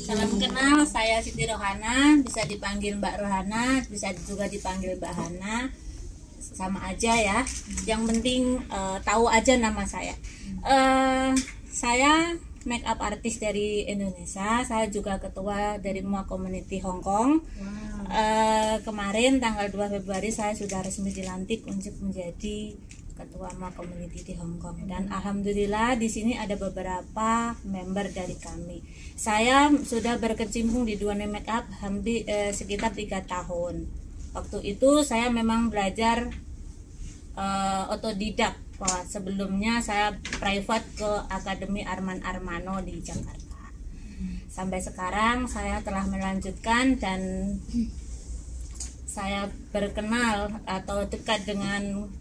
Salam kenal, saya Siti Rohana, bisa dipanggil Mbak Rohana, bisa juga dipanggil Mbak Hana, sama aja ya. Yang penting tahu aja nama saya. Saya make up artist dari Indonesia. Saya juga ketua dari MUA Community Hong Kong. Kemarin tanggal 2 Februari saya sudah resmi dilantik untuk menjadi ketua MUA Community di Hong Kong, dan alhamdulillah di sini ada beberapa member dari kami. Saya sudah berkecimpung di dunia make up hampir sekitar 3 tahun. Waktu itu saya memang belajar otodidak. Sebelumnya saya private ke Akademi Arman Armano di Jakarta. Sampai sekarang saya telah melanjutkan dan saya berkenal atau dekat dengan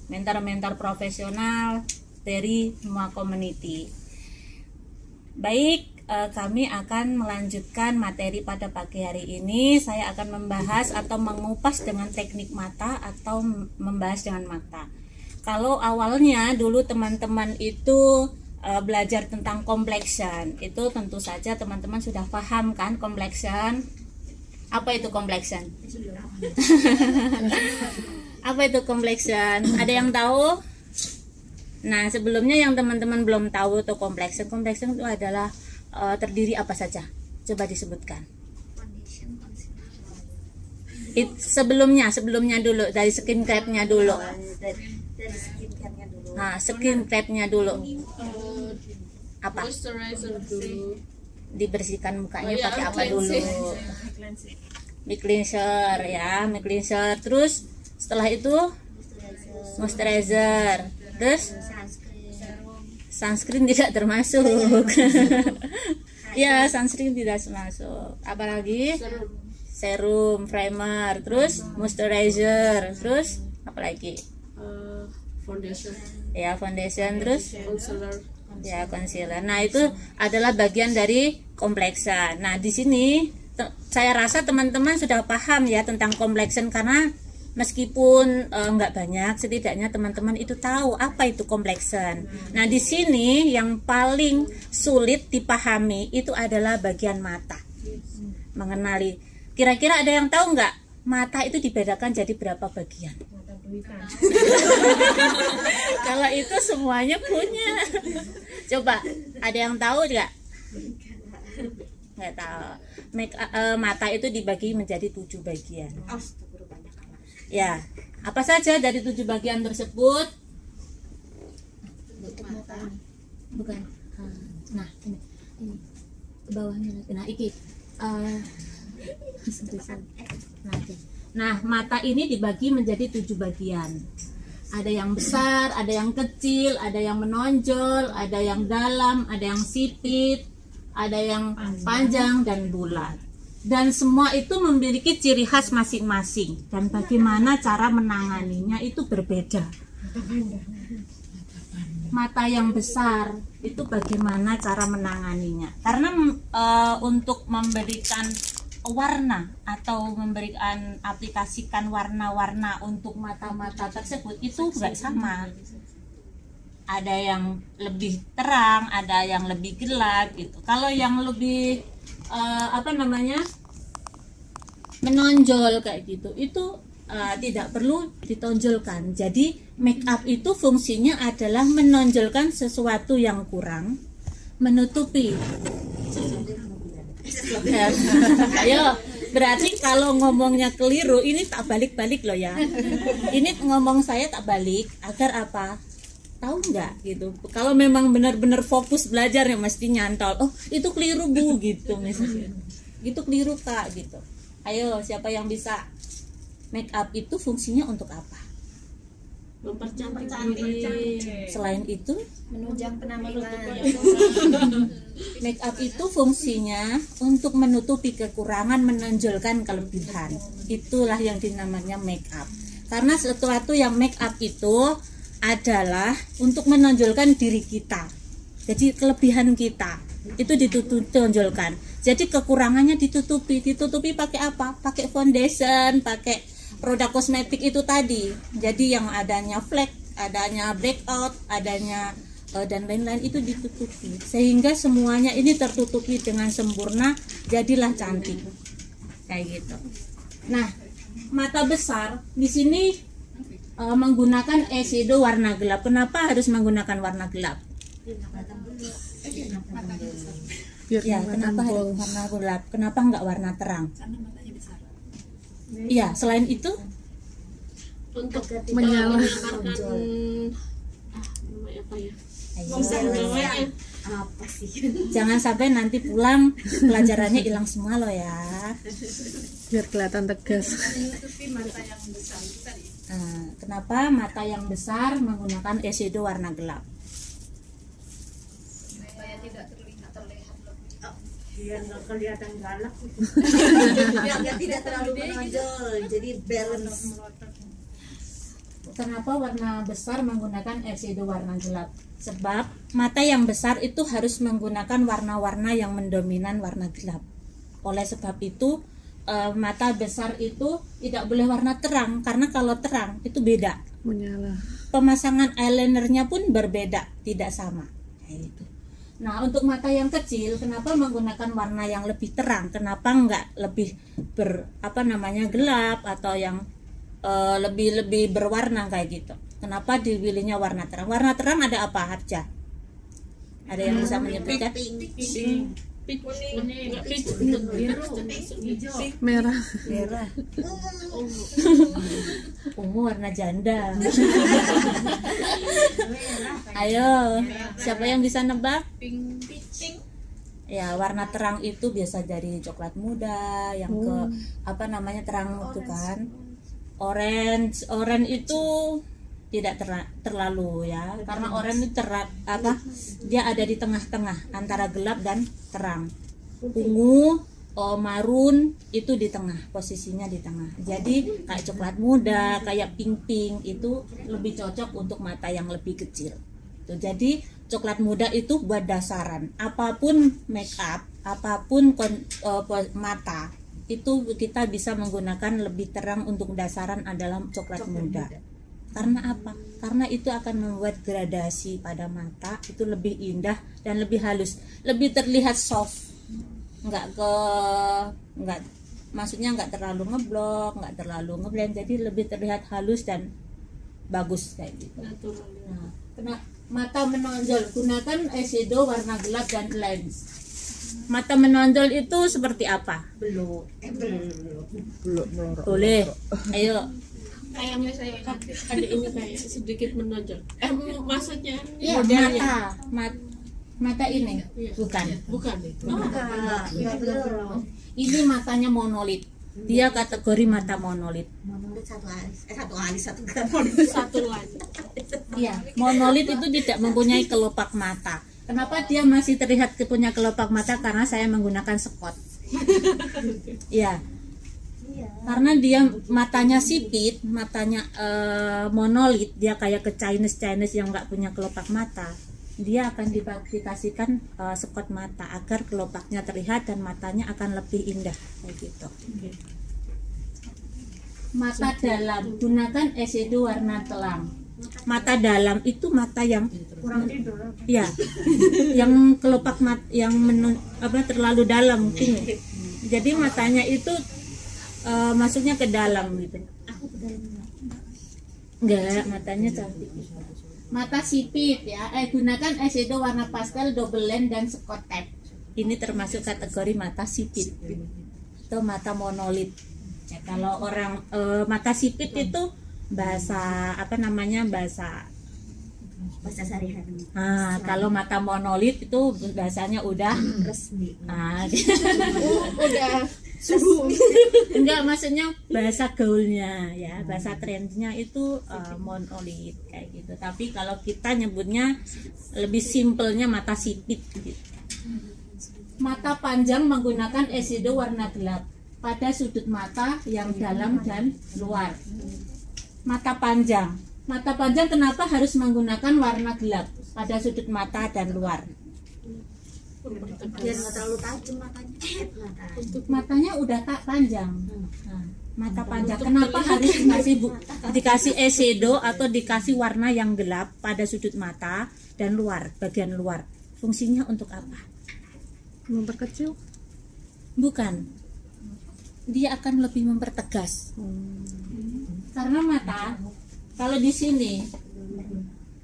mentor-mentor profesional dari MUA Community. Baik, kami akan melanjutkan materi pada pagi hari ini. Saya akan membahas atau mengupas dengan teknik mata atau membahas dengan mata. Kalau awalnya dulu teman-teman itu belajar tentang complexion, itu tentu saja teman-teman sudah paham kan complexion. Apa itu complexion? Apa itu complexion? Ada yang tahu? Nah, sebelumnya yang teman-teman belum tahu tuh complexion itu adalah terdiri apa saja? Coba disebutkan. Sebelumnya dulu dari skin care-nya dulu. Nah, skin care-nya dulu. Apa? Dibersihkan mukanya pakai apa dulu? Mic cleanser ya, mic cleanser. Terus setelah itu moisturizer, terus sunscreen tidak termasuk. Ya, sunscreen tidak termasuk. Apalagi serum, primer, terus moisturizer, terus apalagi? Foundation. Ya, foundation, terus Concealer. Ya, concealer. Nah, itu adalah bagian dari complexion. Nah, di sini saya rasa teman-teman sudah paham ya tentang complexion, karena meskipun nggak banyak, setidaknya teman-teman itu tahu apa itu complexion. Nah, di sini yang paling sulit dipahami itu adalah bagian mata. Mengenali. Kira-kira ada yang tahu nggak? Mata itu dibedakan jadi berapa bagian? Kalau itu semuanya punya. Coba, ada yang tahu nggak? Nggak tahu. Mata itu dibagi menjadi 7 bagian. Ya, apa saja dari 7 bagian tersebut? Bukan. Nah, ini ke bawahnya. Nah, iki. Nah, mata ini dibagi menjadi 7 bagian. Ada yang besar, ada yang kecil, ada yang menonjol, ada yang dalam, ada yang sipit, ada yang panjang dan bulat. Dan semua itu memiliki ciri khas masing-masing, dan bagaimana cara menanganinya itu berbeda. Mata yang besar itu bagaimana cara menanganinya? Karena untuk memberikan warna atau memberikan aplikasikan warna-warna untuk mata-mata tersebut itu enggak sama. Ada yang lebih terang, ada yang lebih gelap gitu. Kalau yang lebih menonjol kayak gitu, itu tidak perlu ditonjolkan. Jadi make up itu fungsinya adalah menonjolkan sesuatu yang kurang, menutupi. Ayo, berarti kalau ngomongnya keliru, ini tak balik-balik loh ya. Ini ngomong saya tak balik agar apa? Tahu nggak gitu. Kalau memang benar-benar fokus belajar ya mesti nyantol. Oh, itu keliru Bu gitu misalnya. Gitu keliru Kak gitu. Ayo, siapa yang bisa? Make up itu fungsinya untuk apa? Mempercantik. Selain itu, menunjang penampilan. make up itu fungsinya untuk menutupi kekurangan, menonjolkan kelebihan. Itulah yang dinamanya make up. Karena sesuatu yang make up itu adalah untuk menonjolkan diri kita. Jadi kelebihan kita itu ditonjolkan. Jadi kekurangannya ditutupi. Ditutupi pakai apa? Pakai foundation, pakai produk kosmetik itu tadi. Jadi yang adanya flek, adanya breakout, adanya dan lain-lain itu ditutupi sehingga semuanya ini tertutupi dengan sempurna, jadilah cantik kayak gitu. Nah, mata besar di sini menggunakan eyeshadow warna gelap. Kenapa harus menggunakan warna gelap? Ya, kenapa harus warna gelap? Kenapa enggak warna terang? Iya, selain itu Untuk Menyala-nyalakan namanya apa ya? Apa sih? jangan sampai nanti pulang pelajarannya hilang semua loh ya. biar kelihatan tegas. Nah, kenapa mata yang besar menggunakan eyeshadow warna gelap? Biar nggak kelihatan galak. Biar tidak terlalu menonjol. Jadi balance. Kenapa warna besar menggunakan eyeshadow warna gelap? Sebab mata yang besar itu harus menggunakan warna-warna yang mendominan warna gelap. Oleh sebab itu mata besar itu tidak boleh warna terang, karena kalau terang itu beda. Menyala. Pemasangan eyelinernya pun berbeda, tidak sama. Kayak gitu. Nah, untuk mata yang kecil, kenapa menggunakan warna yang lebih terang? Kenapa enggak lebih gelap atau yang lebih berwarna kayak gitu? Kenapa dipilihnya warna terang? Warna terang ada apa aja? Ada yang bisa menyebutkan? Merah. Ungu warna janda. Ayo, siapa yang bisa nebak? Ya, warna terang itu biasa dari coklat muda, yang terang itu kan. Orange itu tidak terlalu ya, karena oranye itu dia ada di tengah-tengah antara gelap dan terang. Ungu, marun itu di tengah, posisinya di tengah. Jadi kayak coklat muda, kayak pink itu lebih cocok untuk mata yang lebih kecil. Tuh, jadi coklat muda itu buat dasaran. Apapun make up, apapun mata itu kita bisa menggunakan lebih terang untuk dasaran adalah coklat muda. Karena apa? Karena itu akan membuat gradasi pada mata itu lebih indah dan lebih halus, lebih terlihat soft. Maksudnya nggak terlalu ngeblok, nggak terlalu ngeblend, jadi lebih terlihat halus dan bagus kayak gitu. Nah, kena mata menonjol, gunakan eyeshadow warna gelap dan lens. Mata menonjol itu seperti apa? Belum. Boleh. Ayo. Kayaknya saya ada ini kayak sedikit menonjol. Maksudnya Iya, modelnya. mata ini. Bukan. Bukan. Ini matanya monolit. Dia kategori mata monolit. Monolit satu alis. Satu lagi. Iya, monolit itu tidak mempunyai kelopak mata. Kenapa dia masih terlihat punya kelopak mata? Karena saya menggunakan spot. Iya. Karena dia matanya sipit, matanya monolit, dia kayak ke Chinese yang nggak punya kelopak mata. Dia akan dikasihkan sekot mata agar kelopaknya terlihat dan matanya akan lebih indah kayak gitu. Mata dalam, gunakan eyeshadow warna telang. Mata dalam itu mata yang kurang tidur. Ya, yang kelopak mata yang terlalu dalam mungkin. Jadi matanya itu masuknya ke dalam gitu. Enggak, matanya cantik. Mata sipit ya, gunakan eyeshadow warna pastel, double lens dan Scotch tape. Ini termasuk kategori mata sipit atau mata monolit. Ya, kalau orang mata sipit itu bahasa sehari-hari. Kalau mata monolit itu bahasanya udah Resmi. Udah enggak, maksudnya bahasa gaulnya ya, bahasa trennya itu monolit kayak gitu. Tapi kalau kita nyebutnya lebih simpelnya mata sipit gitu. Mata panjang menggunakan eyeshadow warna gelap pada sudut mata yang dalam dan luar. Mata panjang kenapa harus menggunakan warna gelap pada sudut mata dan luar? biar nggak terlalu tajam matanya. Matanya udah tak panjang. Nah, mata panjang. Kenapa harus dikasih eyeshadow atau dikasih warna yang gelap pada sudut mata dan luar, bagian luar? Fungsinya untuk apa? Memperkecil. Bukan. Dia akan lebih mempertegas. Karena mata kalau di sini,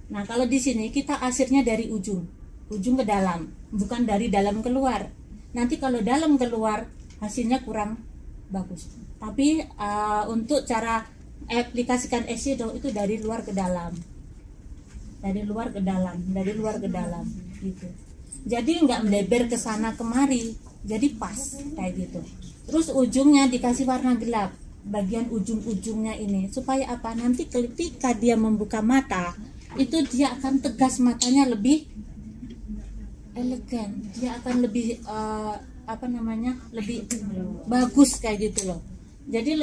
nah kalau di sini kita asirnya dari ujung ke dalam, bukan dari dalam keluar. Nanti kalau dalam keluar hasilnya kurang bagus. Tapi untuk cara aplikasikan eyeshadow itu dari luar ke dalam, dari luar ke dalam gitu. Jadi nggak melebar ke sana kemari, jadi pas kayak gitu. Terus ujungnya dikasih warna gelap, bagian ujung-ujungnya ini supaya apa? Nanti ketika dia membuka mata itu dia akan tegas, matanya lebih elegan, dia akan lebih lebih bagus kayak gitu loh. Jadi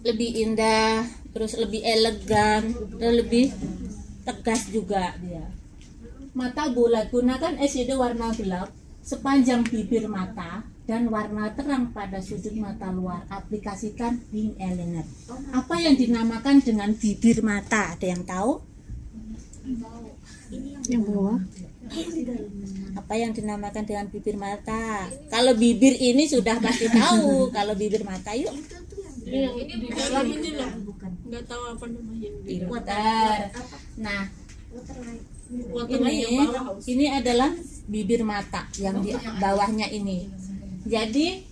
lebih indah, terus lebih elegan dan lebih tegas juga dia. Mata bulat, gunakan eyeshadow warna gelap sepanjang bibir mata dan warna terang pada sudut mata luar. Aplikasikan wing eyeliner. Apa yang dinamakan dengan bibir mata? Ada yang tahu? Yang bawah. Apa yang dinamakan dengan bibir mata? Kalau bibir ini sudah pasti tahu. Kalau bibir mata, yuk. Yang di dalam ini loh, nggak tahu apa namanya. Pinter. Nah, ini adalah bibir mata yang di bawahnya ini. Jadi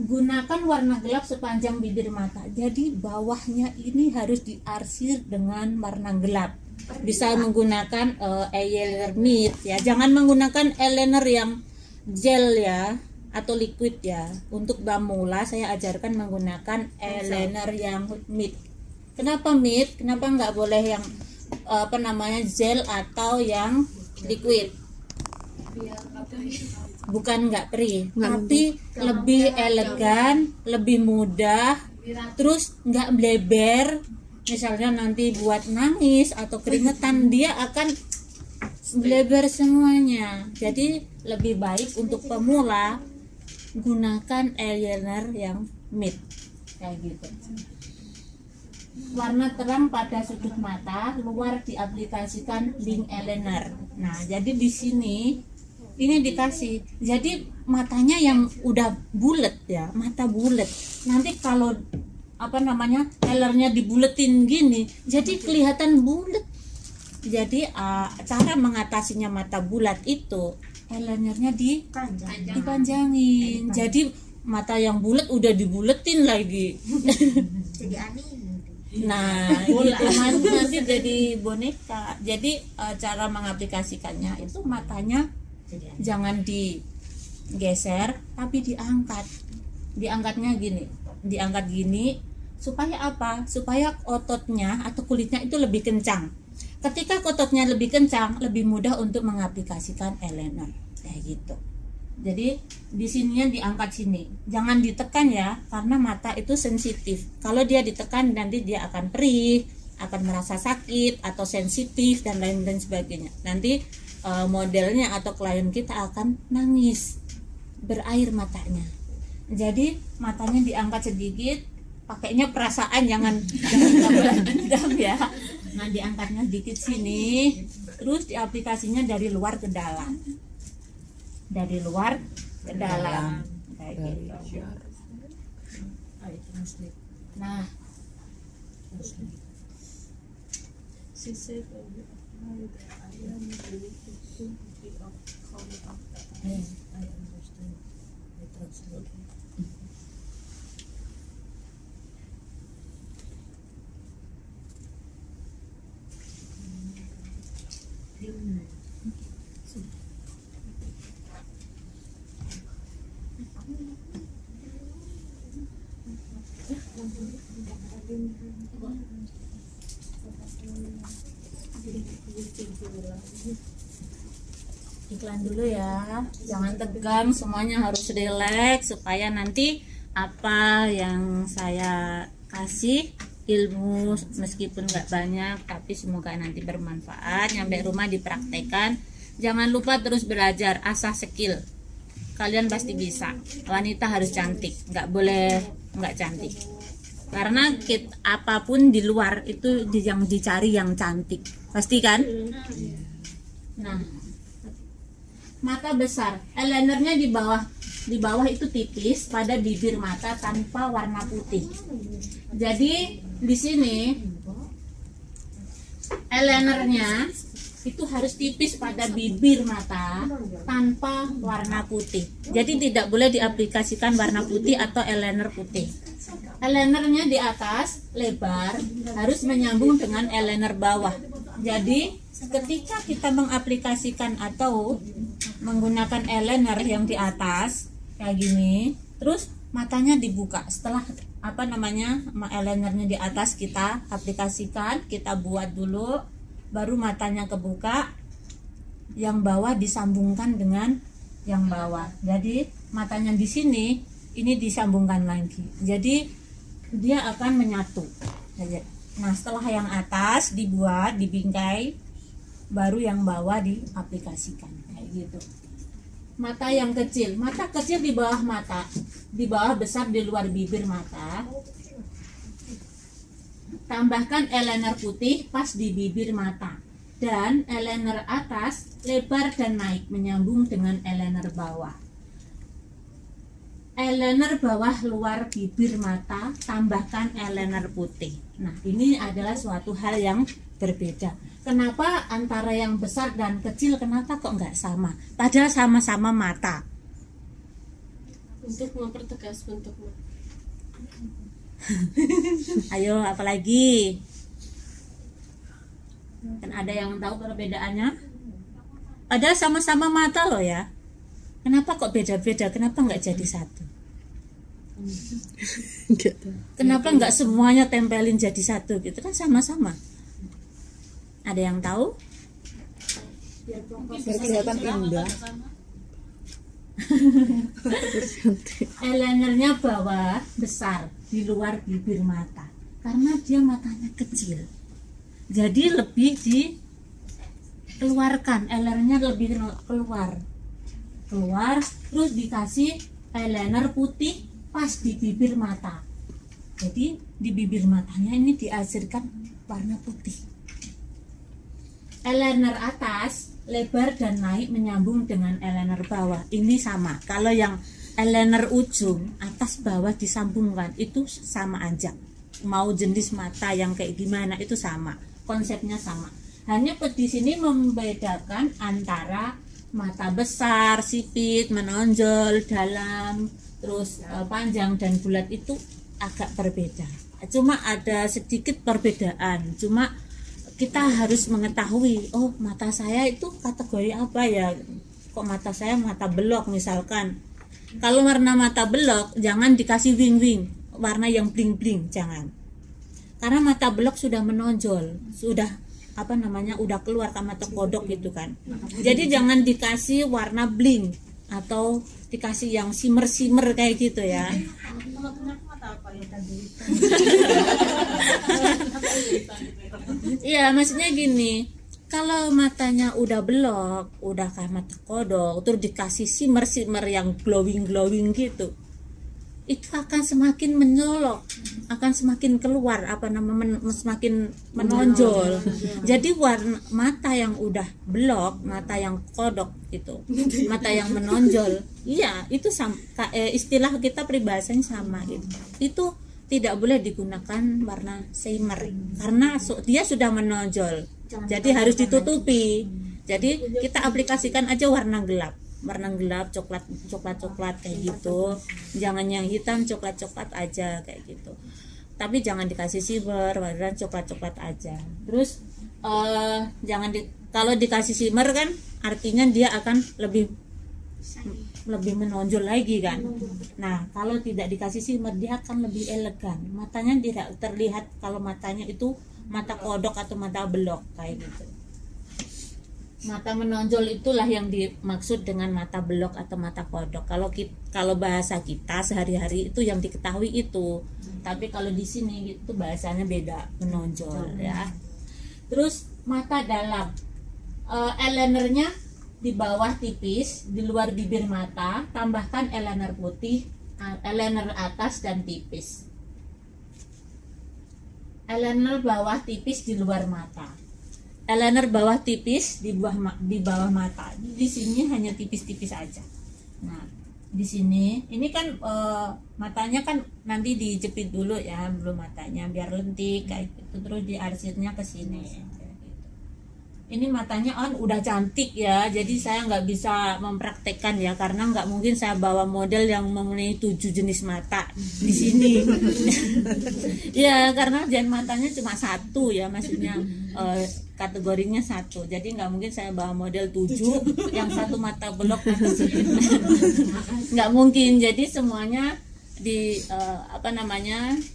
gunakan warna gelap sepanjang bibir mata. Jadi bawahnya ini harus diarsir dengan warna gelap. Bisa menggunakan eyeliner mid ya. Jangan menggunakan eyeliner yang gel ya atau liquid ya. Untuk pemula saya ajarkan menggunakan eyeliner yang mid. Kenapa mid? Kenapa nggak boleh yang gel atau yang liquid? Bukan nggak perih, tapi lebih elegan, lebih mudah, terus nggak bleber. Misalnya nanti buat nangis atau keringetan, dia akan bleber semuanya. Jadi lebih baik untuk pemula gunakan eyeliner yang mid kayak gitu. Warna terang pada sudut mata, luar diaplikasikan wing eyeliner. Nah, jadi di sini ini dikasih. Jadi matanya yang udah bulat ya, mata bulat. Nanti kalau eyelinernya dibuletin gini, jadi kelihatan bulat. Jadi cara mengatasinya mata bulat itu eyelinernya dipanjangin. Jadi mata yang bulat udah dibuletin lagi. Jadi aneh. Nah, gitu nanti jadi boneka. Jadi cara mengaplikasikannya itu matanya jangan digeser tapi diangkat. Diangkatnya gini. Diangkat gini supaya apa? Supaya ototnya atau kulitnya itu lebih kencang. Ketika ototnya lebih kencang, lebih mudah untuk mengaplikasikan eyeliner kayak gitu. Jadi di sininya diangkat sini, jangan ditekan ya, karena mata itu sensitif. Kalau dia ditekan nanti dia akan perih, akan merasa sakit atau sensitif dan lain sebagainya. Nanti modelnya atau klien kita akan nangis, berair matanya. Jadi matanya diangkat sedikit, pakainya perasaan, jangan dendam ya. Nah, diangkatnya sedikit sini, terus diaplikasinya dari luar ke dalam. Dari luar ke dalam kayak gitu. Nah, iklan dulu ya, jangan tegang, semuanya harus rileks supaya nanti apa yang saya kasih ilmu meskipun nggak banyak tapi semoga nanti bermanfaat, nyampe rumah dipraktekkan Jangan lupa terus belajar, asah skill. Kalian pasti bisa. Wanita harus cantik, nggak boleh nggak cantik. Karena apapun di luar itu yang dicari yang cantik, pasti kan? Nah, mata besar, eyelinernya di bawah itu tipis pada bibir mata tanpa warna putih. Jadi di sini eyelinernya itu harus tipis pada bibir mata tanpa warna putih. Jadi tidak boleh diaplikasikan warna putih atau eyeliner putih. Eyelinernya di atas lebar harus menyambung dengan eyeliner bawah. Jadi ketika kita mengaplikasikan atau menggunakan eyeliner yang di atas kayak gini, terus matanya dibuka. Setelah eyelinernya di atas kita aplikasikan, kita buat dulu, baru matanya kebuka, yang bawah disambungkan dengan yang bawah. Jadi matanya di sini ini disambungkan lagi. Jadi dia akan menyatu. Nah, setelah yang atas dibuat, dibingkai, baru yang bawah diaplikasikan kayak gitu. Mata yang kecil, mata kecil di bawah mata, di bawah besar di luar bibir mata. Tambahkan eyeliner putih pas di bibir mata, dan eyeliner atas lebar dan naik menyambung dengan eyeliner bawah. Eyeliner bawah luar bibir mata, tambahkan eyeliner putih. Nah, ini adalah suatu hal yang berbeda. Kenapa antara yang besar dan kecil, kenapa kok nggak sama? Padahal sama-sama mata. Untuk mempertegas bentuk mata. Ayo, apalagi? Kan ada yang tahu perbedaannya? Padahal sama-sama mata loh ya. Kenapa kok beda-beda? Kenapa nggak jadi satu? Kenapa nggak semuanya tempelin jadi satu gitu? Kan sama-sama. Ada yang tahu? Biar kelihatan indah. Eyelinernya bawah besar di luar bibir mata karena dia matanya kecil, jadi lebih dikeluarkan, eyelinernya lebih keluar, terus dikasih eyeliner putih pas di bibir mata. Jadi di bibir matanya ini dihasilkan warna putih. Eyeliner atas lebar dan naik menyambung dengan eyeliner bawah. Ini sama. Kalau yang eyeliner ujung atas bawah disambungkan itu sama aja. Mau jenis mata yang kayak gimana itu sama. Konsepnya sama. Hanya di sini membedakan antara mata besar, sipit, menonjol, dalam, terus panjang dan bulat itu agak berbeda. Cuma ada sedikit perbedaan. Cuma kita harus mengetahui, oh mata saya itu kategori apa ya, kok mata saya mata belok misalkan. Kalau warna mata belok jangan dikasih wing-wing, warna yang bling-bling, jangan. Karena mata belok sudah menonjol, sudah udah keluar ke mata kodok gitu kan. Jadi jangan dikasih warna bling atau dikasih yang shimmer kayak gitu ya. Iya, maksudnya gini, kalau matanya udah belok, udah kayak mata kodok, terus dikasih shimmer yang glowing gitu, itu akan semakin menyolok, akan semakin keluar semakin menonjol. Jadi warna mata yang udah belok, mata yang kodok itu, mata yang menonjol, iya itu istilah kita peribahasanya sama gitu. Itu tidak boleh digunakan warna shimmer karena dia sudah menonjol, jadi harus ditutupi. Jadi kita aplikasikan aja warna gelap, coklat kayak gitu. Jangan yang hitam, coklat aja kayak gitu. Tapi jangan dikasih shimmer, warna coklat aja. Terus kalau dikasih shimmer kan artinya dia akan lebih menonjol lagi kan. Nah, kalau tidak dikasih shimmer dia akan lebih elegan. Matanya tidak terlihat kalau matanya itu mata kodok atau mata belok kayak gitu. Mata menonjol itulah yang dimaksud dengan mata belok atau mata kodok. Kalau bahasa kita sehari-hari itu yang diketahui itu. Tapi kalau di sini itu bahasanya beda, menonjol ya. Terus mata dalam, eyelinernya di bawah tipis, di luar bibir mata, tambahkan eyeliner putih, eyeliner atas dan tipis. Eyeliner bawah tipis di luar mata. Eyeliner bawah tipis di bawah mata. Di sini hanya tipis-tipis aja. Nah, di sini ini kan matanya kan nanti dijepit dulu ya, belum matanya biar lentik kayak gitu. Terus diarsirnya ke sini. Ini matanya udah cantik ya, jadi saya nggak bisa mempraktekkan ya, karena nggak mungkin saya bawa model yang memenuhi 7 jenis mata di sini. Ya, karena jen matanya cuma satu ya, maksudnya kategorinya satu, jadi nggak mungkin saya bawa model 7 yang satu mata belok nggak mungkin. Jadi semuanya di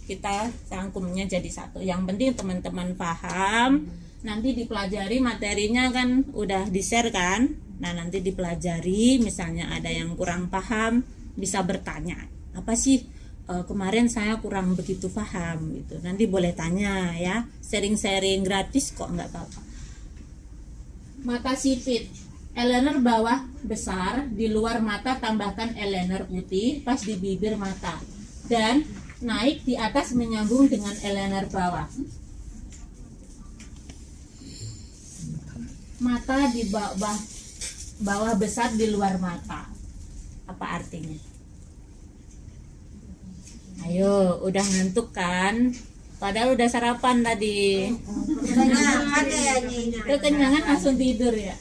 kita rangkumnya jadi satu. Yang penting teman-teman paham. Nanti dipelajari materinya kan udah di-share kan. Nah, nanti dipelajari, misalnya ada yang kurang paham bisa bertanya. Apa sih kemarin saya kurang begitu paham gitu. Nanti boleh tanya ya. Sharing-sharing gratis kok, nggak apa-apa. Mata sipit. Eyeliner bawah besar, di luar mata tambahkan eyeliner putih pas di bibir mata. Dan naik di atas menyambung dengan eyeliner bawah. Mata di bawah besar di luar mata. Apa artinya? Ayo, udah ngantuk kan? Padahal udah sarapan tadi. Kekenyangan langsung tidur ya.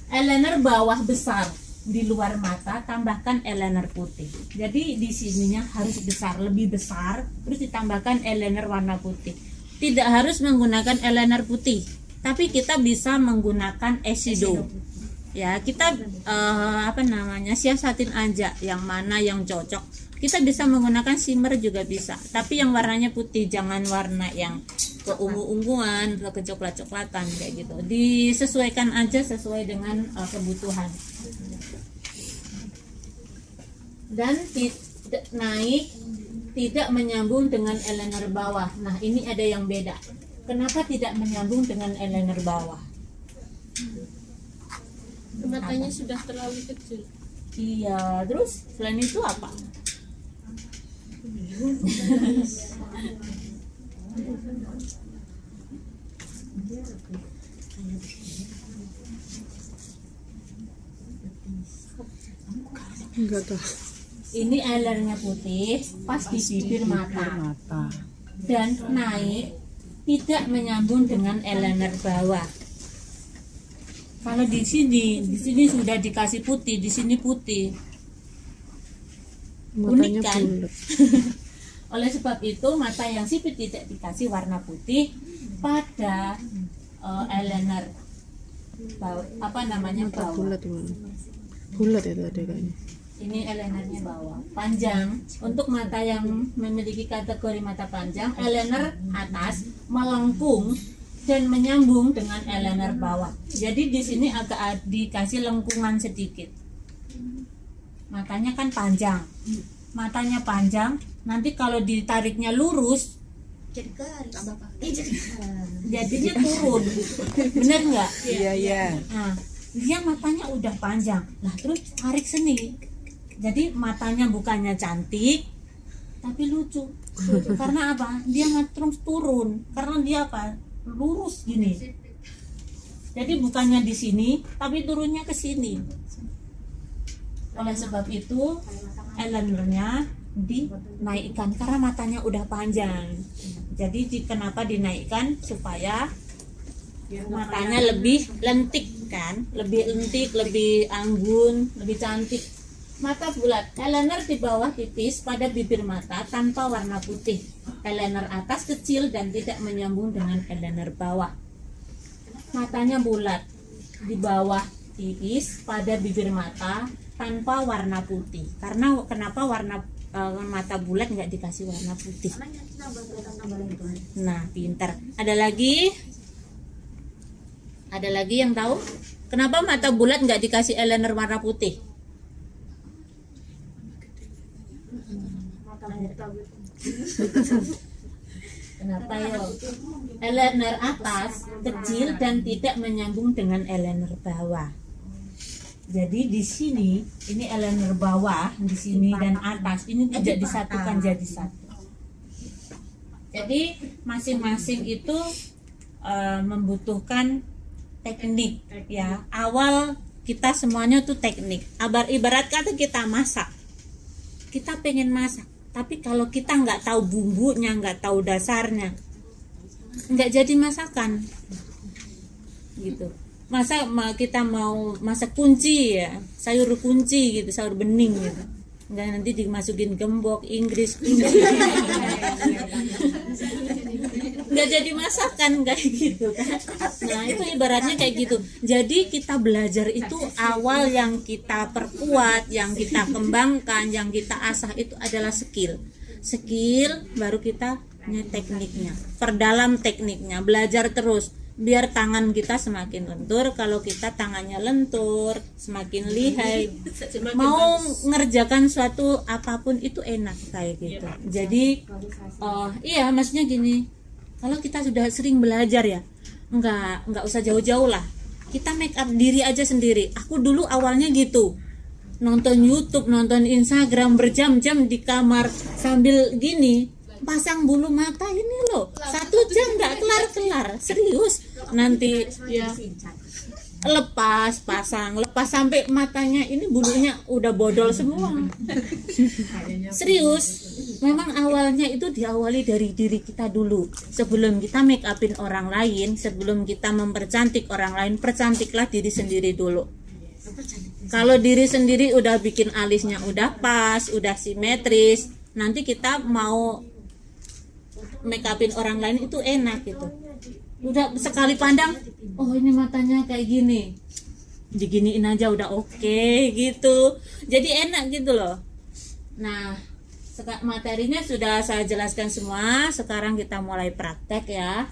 Eyeliner bawah besar di luar mata, tambahkan eyeliner putih. Jadi di sininya harus besar, lebih besar, terus ditambahkan eyeliner warna putih. Tidak harus menggunakan eyeliner putih, tapi kita bisa menggunakan eyeshadow. Ya, kita siasatin aja yang mana yang cocok. Kita bisa menggunakan shimmer juga bisa, tapi yang warnanya putih, jangan warna yang keungu-unguan atau kecoklat-coklatan kayak gitu. Disesuaikan aja sesuai dengan kebutuhan. Dan naik tidak menyambung dengan eyeliner bawah. Nah, ini ada yang beda. Kenapa tidak menyambung dengan eyeliner bawah? Matanya sudah terlalu kecil. Iya, terus selain itu apa? Enggak tahu. Ini eyelinernya putih, pas di bibir mata. Dan naik tidak menyambung dengan eyeliner bawah. Kalau di sini sudah dikasih putih, di sini putih. Unik kan? Oleh sebab itu mata yang sipit tidak dikasih warna putih pada eyeliner bawah. Bulat itu ada kayaknya. Ini eyelinernya bawah, panjang. Untuk mata yang memiliki kategori mata panjang, eyeliner atas melengkung dan menyambung dengan eyeliner bawah. Jadi di sini agak dikasih lengkungan sedikit. Matanya kan panjang. Matanya panjang, nanti kalau ditariknya lurus Jadi garis. jadinya turun. Bener nggak? Iya. Nah, dia matanya udah panjang. Nah, terus tarik sini. Jadi matanya bukannya cantik tapi lucu. Karena apa? Dia terus turun. Karena dia apa? Lurus gini. Jadi bukannya di sini tapi turunnya ke sini. Oleh sebab itu eyelinernya dinaikkan karena matanya udah panjang. Jadi kenapa dinaikkan? Supaya matanya lebih lentik kan, lebih lentik, lebih anggun, lebih cantik. Mata bulat, eyeliner di bawah tipis pada bibir mata tanpa warna putih. Eyeliner atas kecil dan tidak menyambung dengan eyeliner bawah. Matanya bulat, di bawah tipis pada bibir mata tanpa warna putih. Karena kenapa warna mata bulat nggak dikasih warna putih? Nah, pintar. Ada lagi yang tahu? Kenapa mata bulat nggak dikasih eyeliner warna putih? Kenapa ya? Eyeliner atas kecil dan tidak menyambung dengan eyeliner bawah. Jadi di sini ini eyeliner bawah, di sini dan atas ini tidak disatukan jadi satu. Jadi masing-masing itu membutuhkan teknik ya. Awal kita semuanya tuh teknik. Ibarat kata kita masak, kita pengen masak, tapi kalau kita nggak tahu bumbunya, nggak tahu dasarnya, nggak jadi masakan gitu. Masa kita mau masak kunci ya, sayur kunci gitu, sayur bening gitu, nggak nanti dimasukin gembok Inggris kunci. Nggak jadi masakan kayak gitu kan. Nah itu ibaratnya kayak gitu. Jadi kita belajar itu awal yang kita perkuat, yang kita kembangkan, yang kita asah itu adalah skill baru kita tekniknya, perdalam tekniknya, belajar terus biar tangan kita semakin lentur. Kalau kita tangannya lentur, semakin lihai, mau ngerjakan suatu apapun itu enak kayak gitu. Jadi iya maksudnya gini, kalau kita sudah sering belajar ya, nggak usah jauh-jauh lah, kita make up diri aja sendiri. Aku dulu awalnya gitu, nonton YouTube, nonton Instagram berjam-jam di kamar sambil gini pasang bulu mata ini loh, 1 jam nggak kelar-kelar, serius. Nanti ya lepas sampai matanya ini bulunya udah bodol semua. Serius, memang awalnya itu diawali dari diri kita dulu. Sebelum kita make upin orang lain, sebelum kita mempercantik orang lain, percantiklah diri sendiri dulu. Kalau diri sendiri udah bikin alisnya udah pas, udah simetris, nanti kita mau make upin orang lain itu enak gitu. Udah sekali pandang, oh ini matanya kayak gini, diginiin aja udah oke gitu. Jadi enak gitu loh. Nah materinya sudah saya jelaskan semua. Sekarang kita mulai praktek ya.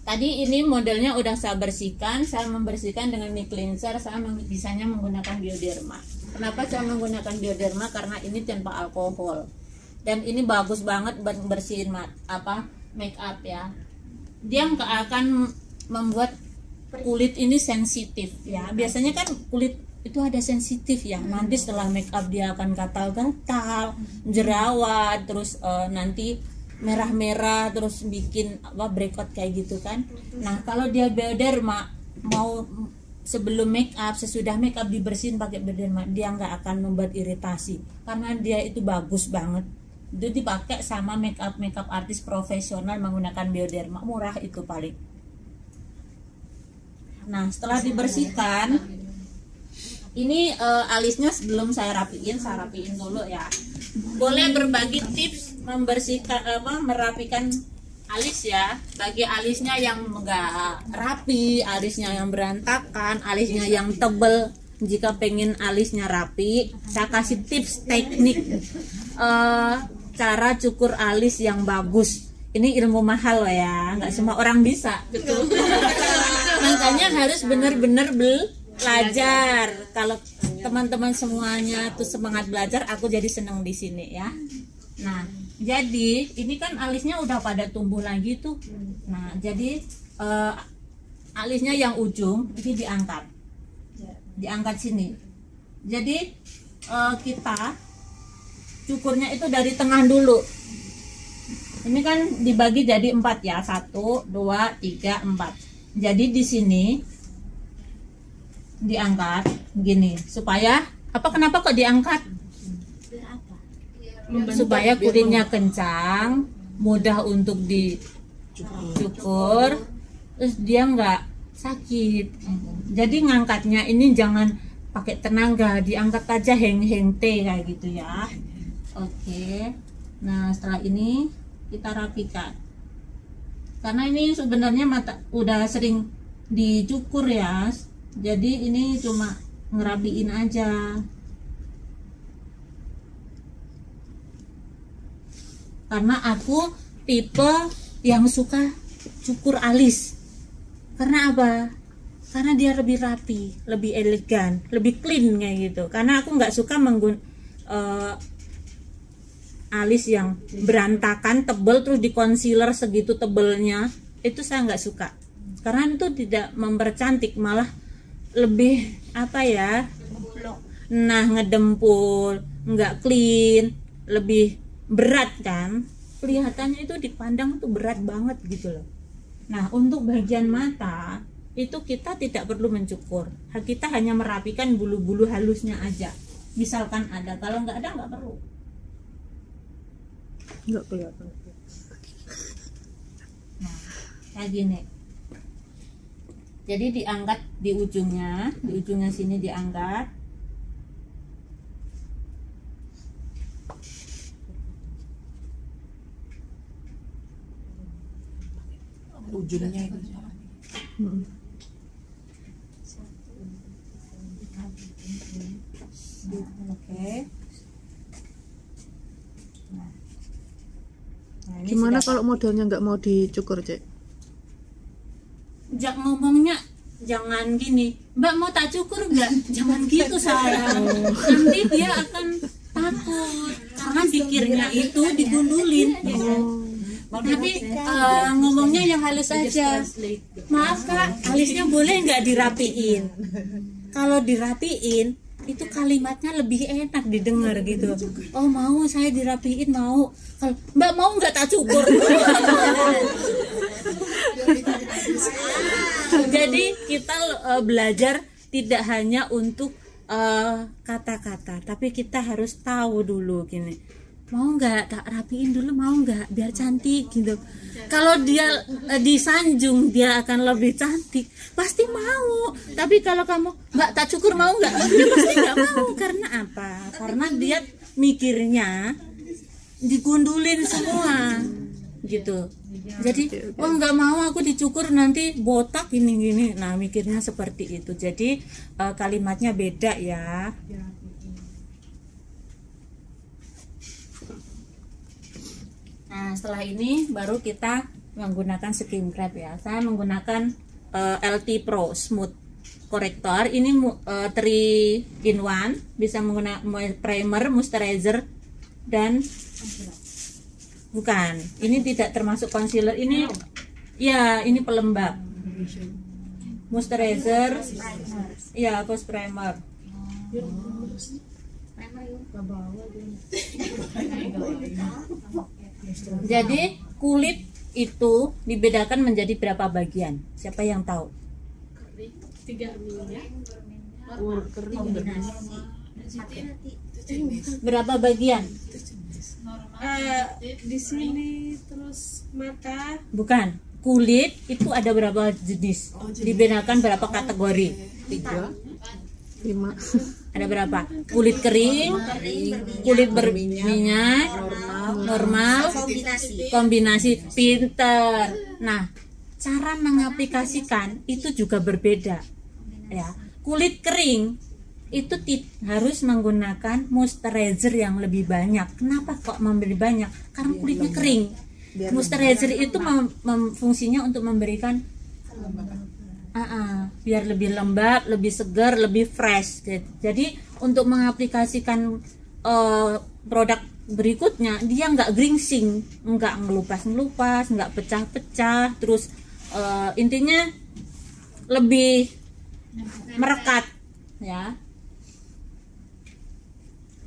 Tadi ini modelnya udah saya bersihkan. Saya membersihkan dengan mic cleanser. Saya bisanya menggunakan Bioderma. Kenapa saya menggunakan Bioderma? Karena ini tanpa alkohol. Dan ini bagus banget buat bersihin make up ya. Dia nggak akan membuat kulit ini sensitif ya. Biasanya kan kulit itu ada sensitif ya. Nanti setelah make up dia akan gatal-gatal, jerawat, terus nanti merah-merah, terus bikin breakout kayak gitu kan. Nah kalau dia Bioderma, mau sebelum make up, sesudah make up dibersihin pakai Bioderma, dia nggak akan membuat iritasi karena dia itu bagus banget. Itu dipakai sama make up artis profesional menggunakan Bioderma, murah itu paling. Nah setelah dibersihkan, ini alisnya sebelum saya rapiin dulu ya. Boleh berbagi tips membersihkan merapikan alis ya. Bagi alisnya yang enggak rapi, alisnya yang berantakan, alisnya yang tebel, jika pengen alisnya rapi, saya kasih tips teknik cara cukur alis yang bagus. Ini ilmu mahal loh ya, nggak semua orang bisa. Betul. Makanya harus benar-benar belajar. Kalau teman-teman semuanya tuh semangat belajar, aku jadi seneng di sini ya. Nah, jadi ini kan alisnya udah pada tumbuh lagi tuh. Nah, jadi alisnya yang ujung ini diangkat sini. Jadi kita cukurnya itu dari tengah dulu. Ini kan dibagi jadi 4 ya, 1, 2, 3, 4. Jadi di sini diangkat gini supaya kenapa kok diangkat? Supaya kulitnya kencang, mudah untuk dicukur, terus dia nggak sakit. Jadi ngangkatnya ini jangan pakai tenaga, diangkat aja heng-heng teh kayak gitu ya. Oke. Nah setelah ini kita rapikan, karena ini sebenarnya udah sering dicukur ya, jadi ini cuma ngerapiin aja. Karena aku tipe yang suka cukur alis. Karena apa? Karena dia lebih rapi, lebih elegan, lebih clean kayak gitu. Karena aku nggak suka alis yang berantakan, tebel, terus di concealer segitu tebelnya, itu saya nggak suka. Karena itu tidak mempercantik, malah lebih apa ya? Nah, ngedempul, nggak clean, lebih berat kan? Kelihatannya itu dipandang tuh berat banget gitu loh. Nah, untuk bagian mata itu kita tidak perlu mencukur. Kita hanya merapikan bulu-bulu halusnya aja. Misalkan ada, kalau nggak ada nggak perlu. Nggak kelihatan. Nah, kayak gini. Jadi diangkat di ujungnya sini diangkat. Ujungnya itu. Oke. Nah, ini Gimana sudah. kalau modelnya nggak mau dicukur, Cek? Ngomongnya jangan gini, Mbak mau tak cukur nggak? Jangan gitu sayang. Nanti dia akan takut karena pikirnya itu digundulin. Ya kan? Tapi ngomongnya yang halus aja. Maaf Kak, alisnya boleh nggak dirapiin? Kalau dirapiin itu kalimatnya lebih enak didengar gitu. Oh mau saya dirapiin, mau. Kalau Mbak mau nggak tak cukur? Jadi kita belajar tidak hanya untuk kata-kata, tapi kita harus tahu dulu gini. Mau nggak tak rapiin dulu, mau nggak biar cantik gitu. Kalau dia disanjung dia akan lebih cantik, pasti mau. Tapi kalau kamu Mbak tak cukur mau nggak, dia pasti nggak mau. Karena apa? Karena dia mikirnya digundulin semua gitu. Jadi oh nggak mau aku dicukur nanti botak gini. Nah mikirnya seperti itu. Jadi kalimatnya beda ya. Nah setelah ini baru kita menggunakan skin crepe ya. Saya menggunakan LT Pro Smooth Corrector. Ini 3 in 1, bisa menggunakan primer, moisturizer dan bukan. Ini tidak termasuk concealer. Ini ya ini pelembab. Moisturizer. Ya post primer. Jadi kulit itu dibedakan menjadi berapa bagian? Siapa yang tahu? 3 minyak. Berapa bagian? Di sini terus mata. Bukan. Kulit itu ada berapa jenis? Dibedakan berapa kategori? 5. Ada berapa? Kulit kering, kulit berminyak, normal, kombinasi. Pinter. Nah, cara mengaplikasikan itu juga berbeda. Ya, kulit kering itu harus menggunakan moisturizer yang lebih banyak. Kenapa kok memberi banyak? Karena kulitnya kering. Moisturizer itu fungsinya untuk memberikan biar lebih lembab, lebih segar, lebih fresh. Jadi untuk mengaplikasikan produk berikutnya dia nggak gringsing, nggak ngelupas, nggak pecah-pecah, terus intinya lebih merekat ya.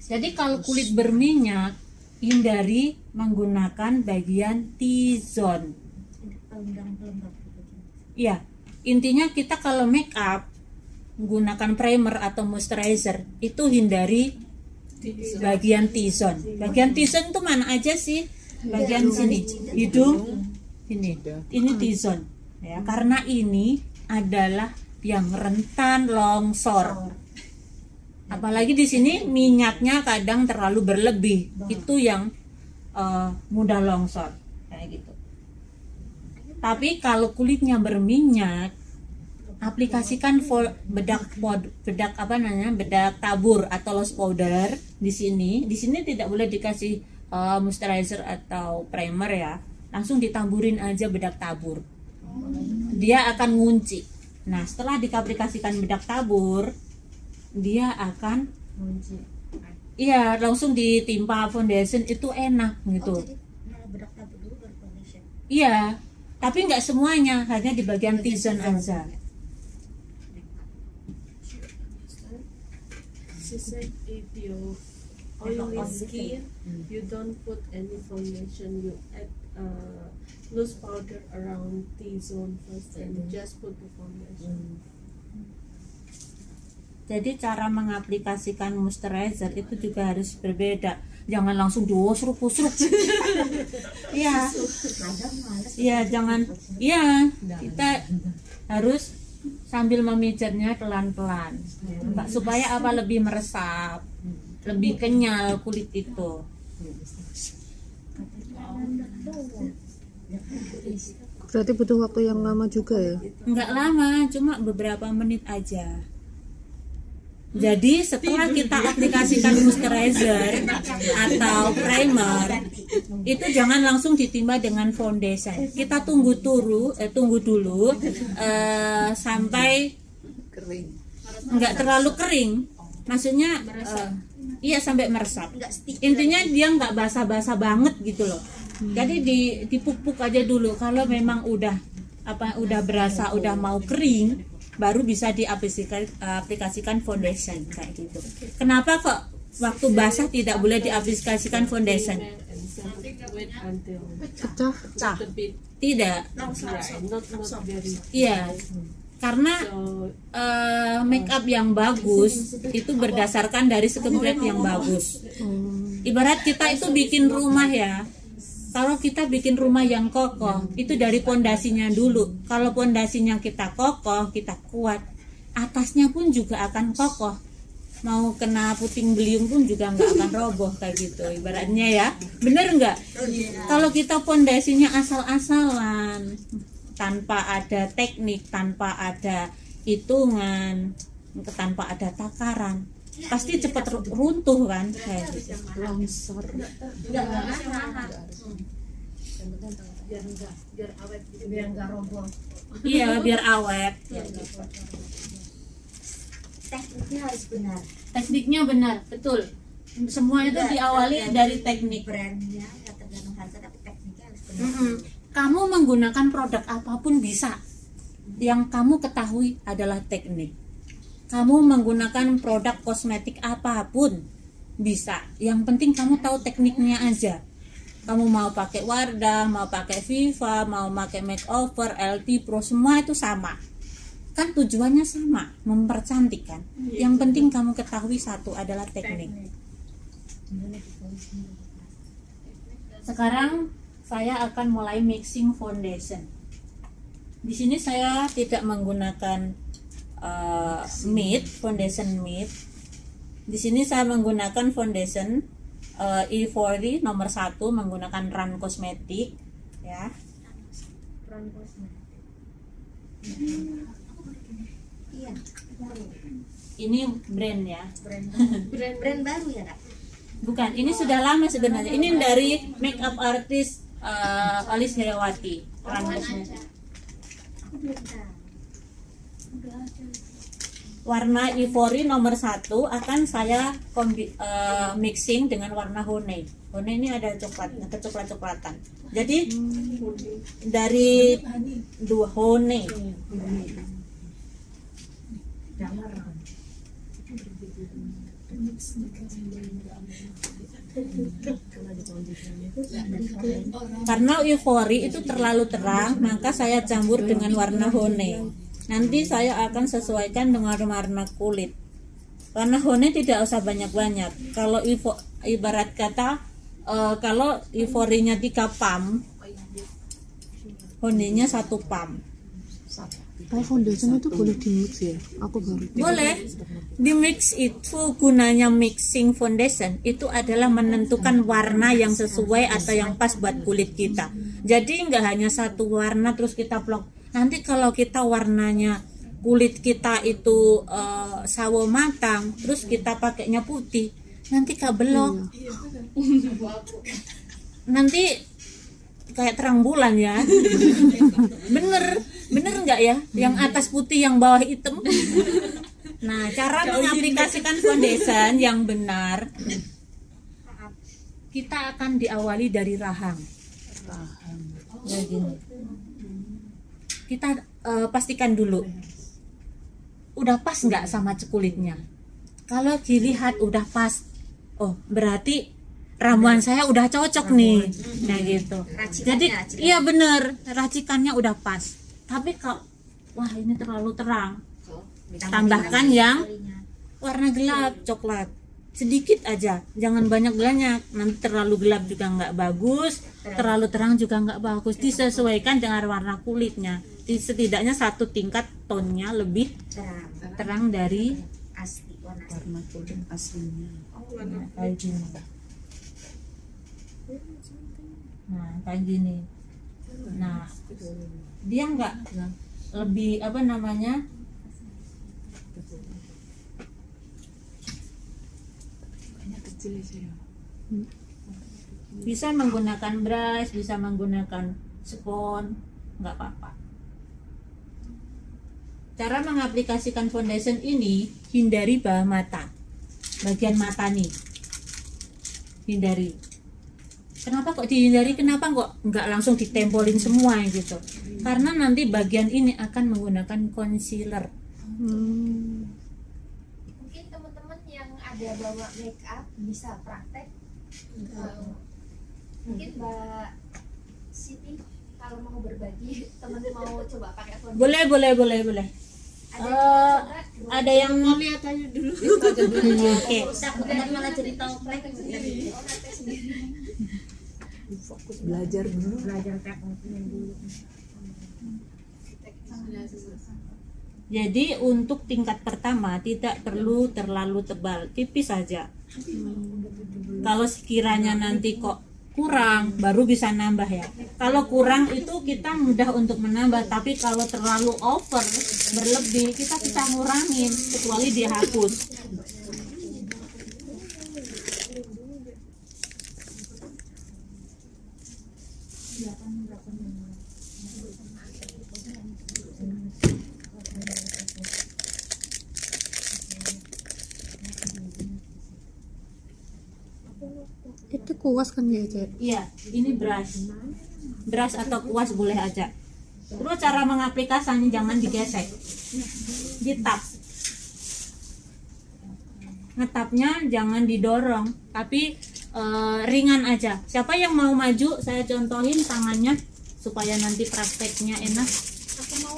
Jadi kalau kulit berminyak hindari menggunakan bagian T-zone. Iya, intinya kita kalau make up menggunakan primer atau moisturizer itu hindari bagian T-zone. Bagian T-zone itu mana aja sih? Bagian sini, hidung, ini T-zone. Ya, karena ini adalah yang rentan longsor. Apalagi di sini minyaknya kadang terlalu berlebih, itu yang mudah longsor kayak gitu. Tapi kalau kulitnya berminyak, aplikasikan bedak tabur atau loose powder di sini. Di sini tidak boleh dikasih moisturizer atau primer ya, langsung ditaburin aja bedak tabur. Dia akan ngunci. Nah setelah diaplikasikan bedak tabur, dia akan iya langsung ditimpa foundation, itu enak gitu. Iya, tapi nggak semuanya, hanya di bagian T-zone aja. she said if you oily skin, you don't put any foundation. You add loose powder around T-zone first, and just put the foundation. Jadi cara mengaplikasikan moisturizer itu juga harus berbeda. Jangan langsung diosruk-osruk. Iya. Iya, jangan. Iya, kita harus sambil memijatnya pelan-pelan. Supaya apa, lebih meresap, lebih kenyal kulit itu. Berarti butuh waktu yang lama juga ya? Enggak lama, cuma beberapa menit aja. Jadi setelah kita aplikasikan moisturizer atau primer, itu jangan langsung ditimba dengan foundation. Kita tunggu dulu sampai enggak terlalu kering. Maksudnya iya, sampai meresap. Intinya dia enggak basah-basah banget gitu loh. Jadi dipupuk aja dulu. Kalau memang udah berasa udah mau kering, baru bisa diaplikasikan foundation kayak gitu. Kenapa kok waktu basah tidak boleh diaplikasikan foundation? Pecah. Tidak. Not very. Iya. Karena make up yang bagus itu berdasarkan dari skincare yang bagus. Ibarat kita itu bikin rumah ya. Kalau kita bikin rumah yang kokoh, itu dari pondasinya dulu. Kalau pondasinya kita kokoh, kita kuat, atasnya pun juga akan kokoh. Mau kena puting beliung pun juga nggak akan roboh kayak gitu. Ibaratnya ya, bener nggak? Kalau kita pondasinya asal-asalan, tanpa ada teknik, tanpa ada hitungan, tanpa ada takaran, pasti cepat runtuh kan kayak gitu. Longsor. Biar awet gitu, biar nggak roboh. Iya, biar awet. Tekniknya harus benar. Tekniknya benar, betul. Semua itu diawali dari teknik. Brandnya nggak tergantung harga, tapi tekniknya harus benar. Kamu menggunakan produk apapun bisa. Yang kamu ketahui adalah teknik. Kamu menggunakan produk kosmetik apapun bisa. Yang penting kamu tahu tekniknya aja. Kamu mau pakai Wardah, mau pakai Viva, mau pakai Makeover, LT Pro, semua itu sama. Kan tujuannya sama, mempercantik kan. Yang penting kamu ketahui satu adalah teknik. Sekarang saya akan mulai mixing foundation. Di sini saya tidak menggunakan foundation matte. Di sini saya menggunakan foundation E40 nomor 1, menggunakan Run Cosmetic ya. Run Cosmetic. Iya. Ini brand ya. Brand baru ya, Kak? Bukan, ini sudah lama sebenarnya. Ini dari makeup artist Alis Herawati, Run Cosmetic. Warna Ivory nomor 1 akan saya mixing dengan warna honey. Honey ini ada coklat-coklatan. Jadi dari dua honey. Karena Ivory itu terlalu terang, maka saya campur dengan warna honey. Nanti saya akan sesuaikan dengan warna kulit. Warna honey tidak usah banyak-banyak. Kalau ibarat kata kalau Ivory-nya 3 pump, honey-nya 1 pump. Oh, foundation itu boleh di-mix ya? Aku baru. Boleh. Di mix itu gunanya mixing foundation itu adalah menentukan warna yang sesuai atau yang pas buat kulit kita. Jadi nggak hanya satu warna terus kita plok. Nanti kalau kita warnanya kulit kita itu sawo matang, terus kita pakainya putih, nanti kabelok. Nanti kayak terang bulan ya. bener nggak ya? Yang atas putih, yang bawah hitam. Nah, cara mengaplikasikan foundation yang benar, kita akan diawali dari rahang. Ya, gini. Kita pastikan dulu udah pas nggak sama kulitnya. kalau dilihat udah pas, oh berarti ramuan saya udah cocok nih. Nah gitu. Jadi iya bener, racikannya udah pas. Tapi kalau wah ini terlalu terang, tambahkan yang warna gelap coklat sedikit aja, jangan banyak, nanti terlalu gelap juga nggak bagus, terlalu terang juga nggak bagus. Disesuaikan dengan warna kulitnya, setidaknya satu tingkat tonnya lebih terang dari warna kulit aslinya. nah, kayak gini. Nah kayak gini. Nah dia nggak lebih apa namanya, bisa menggunakan brush, bisa menggunakan spons, nggak apa-apa. Cara mengaplikasikan foundation ini, hindari bawah mata, bagian mata nih, hindari. Kenapa kok dihindari? Kenapa kok nggak langsung ditempolin semua gitu? Karena nanti bagian ini akan menggunakan concealer. Mungkin teman-teman yang ada bawa make up bisa praktek. Mungkin Mbak Siti kalau mau berbagi, teman mau coba pakai foundation. Boleh. Ada yang Mau lihat aja dulu. Oke. Takutnya malah jadi topeng. Fokus belajar dulu. Jadi untuk tingkat pertama tidak perlu terlalu tebal, tipis saja. Kalau sekiranya nanti kok kurang, baru bisa nambah ya. Kalau kurang itu kita mudah untuk menambah, tapi kalau terlalu over, berlebih, kita bisa ngurangin, kecuali dihapus. Itu kuas kan ya, Cek? Iya, ini brush atau kuas boleh aja. Terus cara mengaplikasikannya jangan digesek, ditap. Ngetapnya jangan didorong, tapi ringan aja. Siapa yang mau maju, saya contohin tangannya supaya nanti prakteknya enak.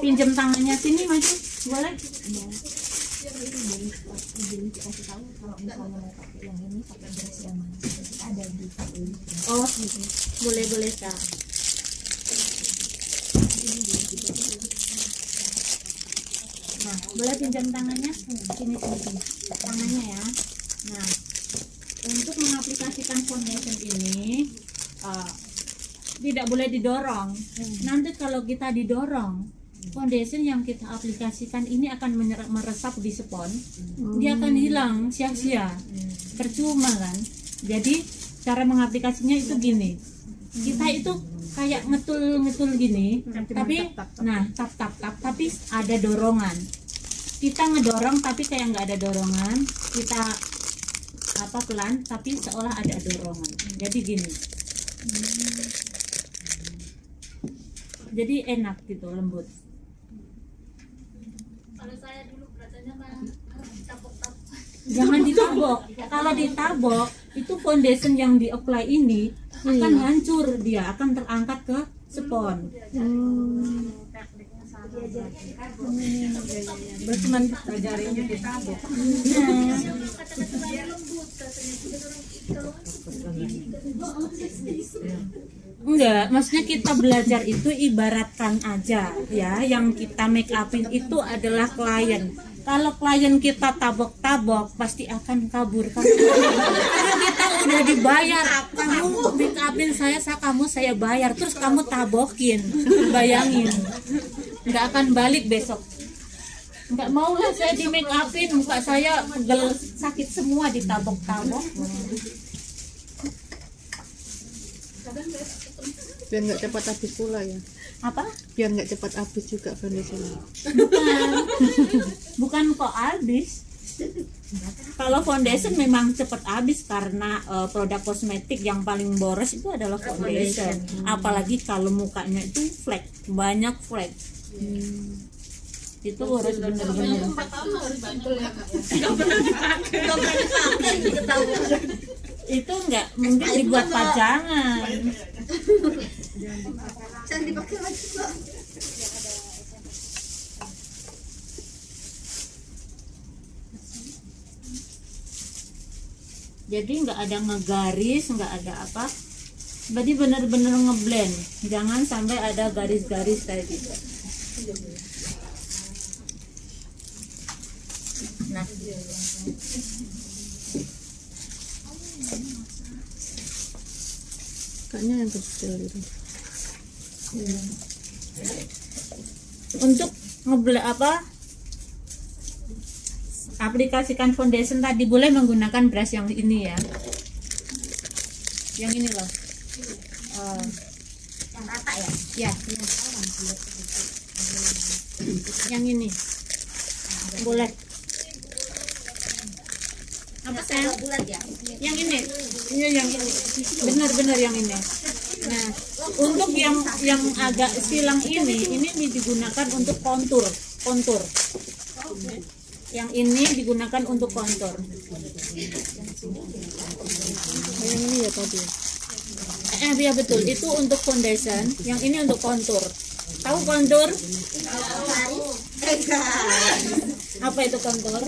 Pinjam tangannya sini, maju, boleh? Oh, boleh Kak. Nah, boleh pinjam tangannya? Sini tangannya ya. Nah, untuk mengaplikasikan foundation ini tidak boleh didorong. Nanti kalau kita didorong, foundation yang kita aplikasikan ini akan meresap di spons. Dia akan hilang sia-sia, percuma kan. Jadi cara mengaplikasinya itu gini, kita itu kayak ngetul gini, tapi nah tap tapi ada dorongan. Kita ngedorong tapi kayak nggak ada dorongan, kita pelan tapi seolah ada dorongan. Jadi gini, jadi enak gitu, lembut. Kalau saya dulu beratnya mah ditapok-tapok. Jangan ditabok. Kalau ditabok, itu foundation yang di-apply ini akan hancur, dia akan terangkat ke spons. Bercuman jarinya ditabok. Enggak, maksudnya kita belajar itu ibaratkan aja ya, yang kita make upin itu adalah klien. Kalau klien kita tabok-tabok pasti akan kabur kan? Karena kita udah dibayar, kamu make upin saya bayar, terus kamu tabokin, bayangin, nggak akan balik besok. Nggak mau lah saya di make upin, muka saya pegel sakit semua ditabok-tabok. Biar nggak cepat habis pula ya. Apa? Biar nggak cepat habis juga foundationnya. Bukan kok habis. Kalau foundation memang cepat habis karena produk kosmetik yang paling boros itu adalah foundation. Apalagi kalau mukanya itu flek, banyak flek. Itu harus benar-benar. Itu enggak mungkin dibuat pajangan. Jangan dipakai lagi, Mbak. Jadi nggak ada ngegaris, nggak ada apa. Berarti benar-benar ngeblend. Jangan sampai ada garis-garis kayak gitu. Nah, Kayaknya yang kecil itu. untuk ngeblend apa? Aplikasikan foundation tadi boleh menggunakan brush yang ini ya. Yang ini loh. Yang rata ya? Ya. Yang ini. Boleh. Apa sayang? Agak bulat ya? Yang ini. Iya yang ini. Benar-benar yang ini. Nah, untuk yang agak silang ini digunakan untuk kontur. Yang ini digunakan untuk kontur. Yang ini ya tadi. Ya betul, itu untuk foundation, yang ini untuk kontur. Tahu kontur? Apa itu kontur?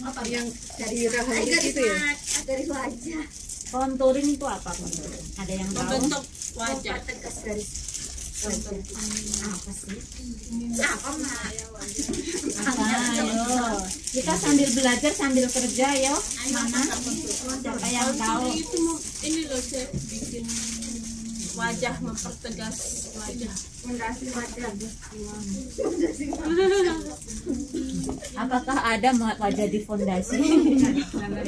Apa yang dari rahang gitu ya? Dari wajah. Contouring itu apa contouring? Ada yang tahu? Bentuk wajah. Tegas garis wajah. Apa sih? Apa, Mak? Ayo, kita sambil belajar sambil kerja ya. Mana? Siapa yang tahu? Itu ini loh saya bikin wajah, mempertegas wajah. Mendasi wajah. Apakah ada wajah di fondasi?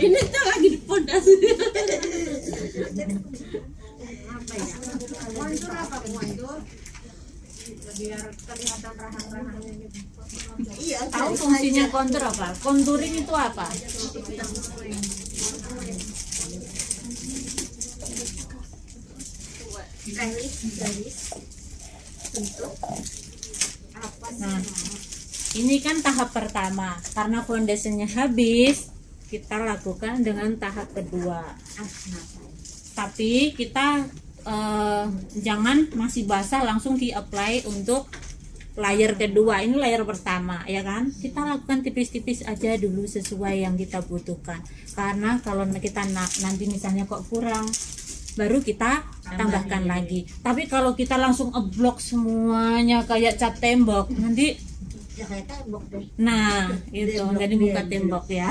Ini tuh lagi di pondasi. Apa ya? Kontur apa? Kontur? Biar kelihatan rahang-rahangnya gitu. Iya, Tahu fungsinya kontur apa? Contouring itu apa? garis bentuk apa sih? Nah, ini kan tahap pertama. Karena foundationnya habis, kita lakukan dengan tahap kedua. Tapi kita jangan masih basah langsung di-apply untuk layer kedua. Ini layer pertama, ya kan? Kita lakukan tipis-tipis aja dulu sesuai yang kita butuhkan. Karena kalau kita nanti misalnya kok kurang, baru kita tambahkan lagi. Tapi kalau kita langsung ngeblok semuanya kayak cat tembok, nanti Ya kayak tembok deh. nah itu Tembok, jadi bukan iya. tembok ya.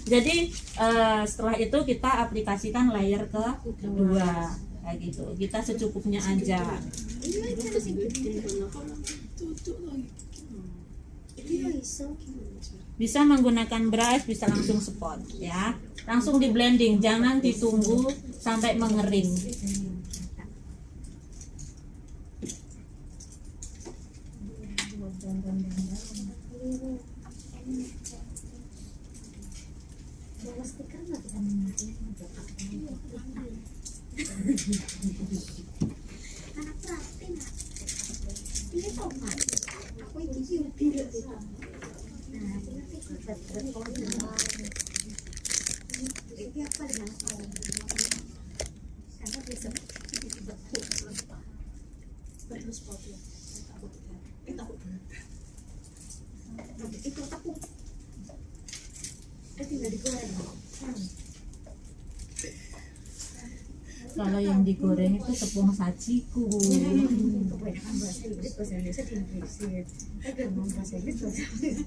Jadi setelah itu kita aplikasikan layer kedua kayak gitu. Kita secukupnya aja. Bisa menggunakan brush, bisa langsung spot ya. Langsung di blending, jangan ditunggu sampai mengering. Kalau yang digoreng itu tepung sajiku. Kebanyakan bahasa Inggris, bahasa Indonesia di Inggrisin. Agak ngomong bahasa Inggris, bahasa Inggris.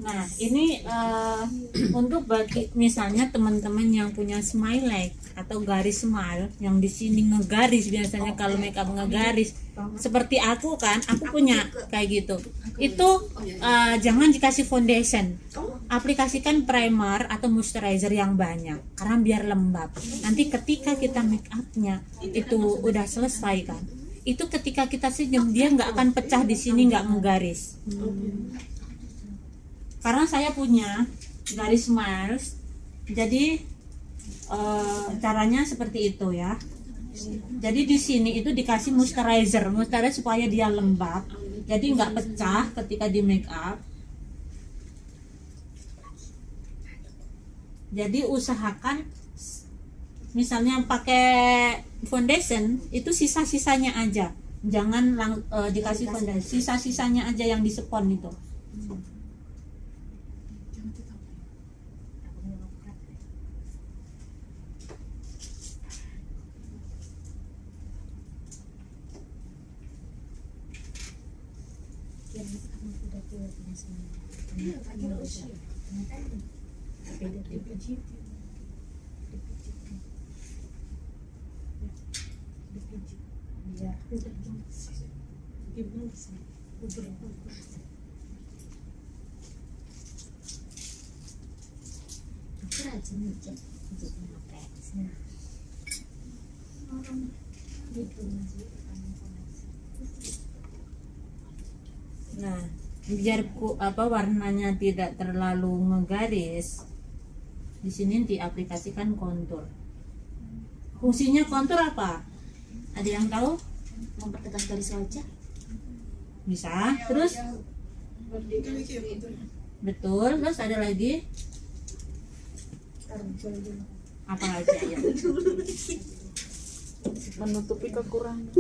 Nah, ini untuk bagi misalnya teman-teman yang punya smile atau garis smile yang di sini ngegaris, biasanya kalau makeup ngegaris seperti aku kan, aku punya kayak gitu. Itu jangan dikasih foundation. Aplikasikan primer atau moisturizer yang banyak karena biar lembab. Nanti ketika kita make upnya itu udah selesai kan, itu ketika kita senyum dia nggak akan pecah di sini, nggak ngegaris. Karena saya punya garis smiles, jadi caranya seperti itu ya. Jadi di sini itu dikasih moisturizer supaya dia lembab, jadi nggak pecah ketika di make up. Jadi usahakan misalnya pakai foundation itu sisa-sisanya aja, jangan dikasih foundation, sisa-sisanya aja yang disepon itu. Nah, biar warnanya tidak terlalu ngegaris, di sini diaplikasikan kontur. Fungsinya kontur apa? Ada yang tahu? Mempertegas garis wajah. Bisa. Terus? Betul. Terus ada lagi? Apa lagi ya? Menutupi kekurangan.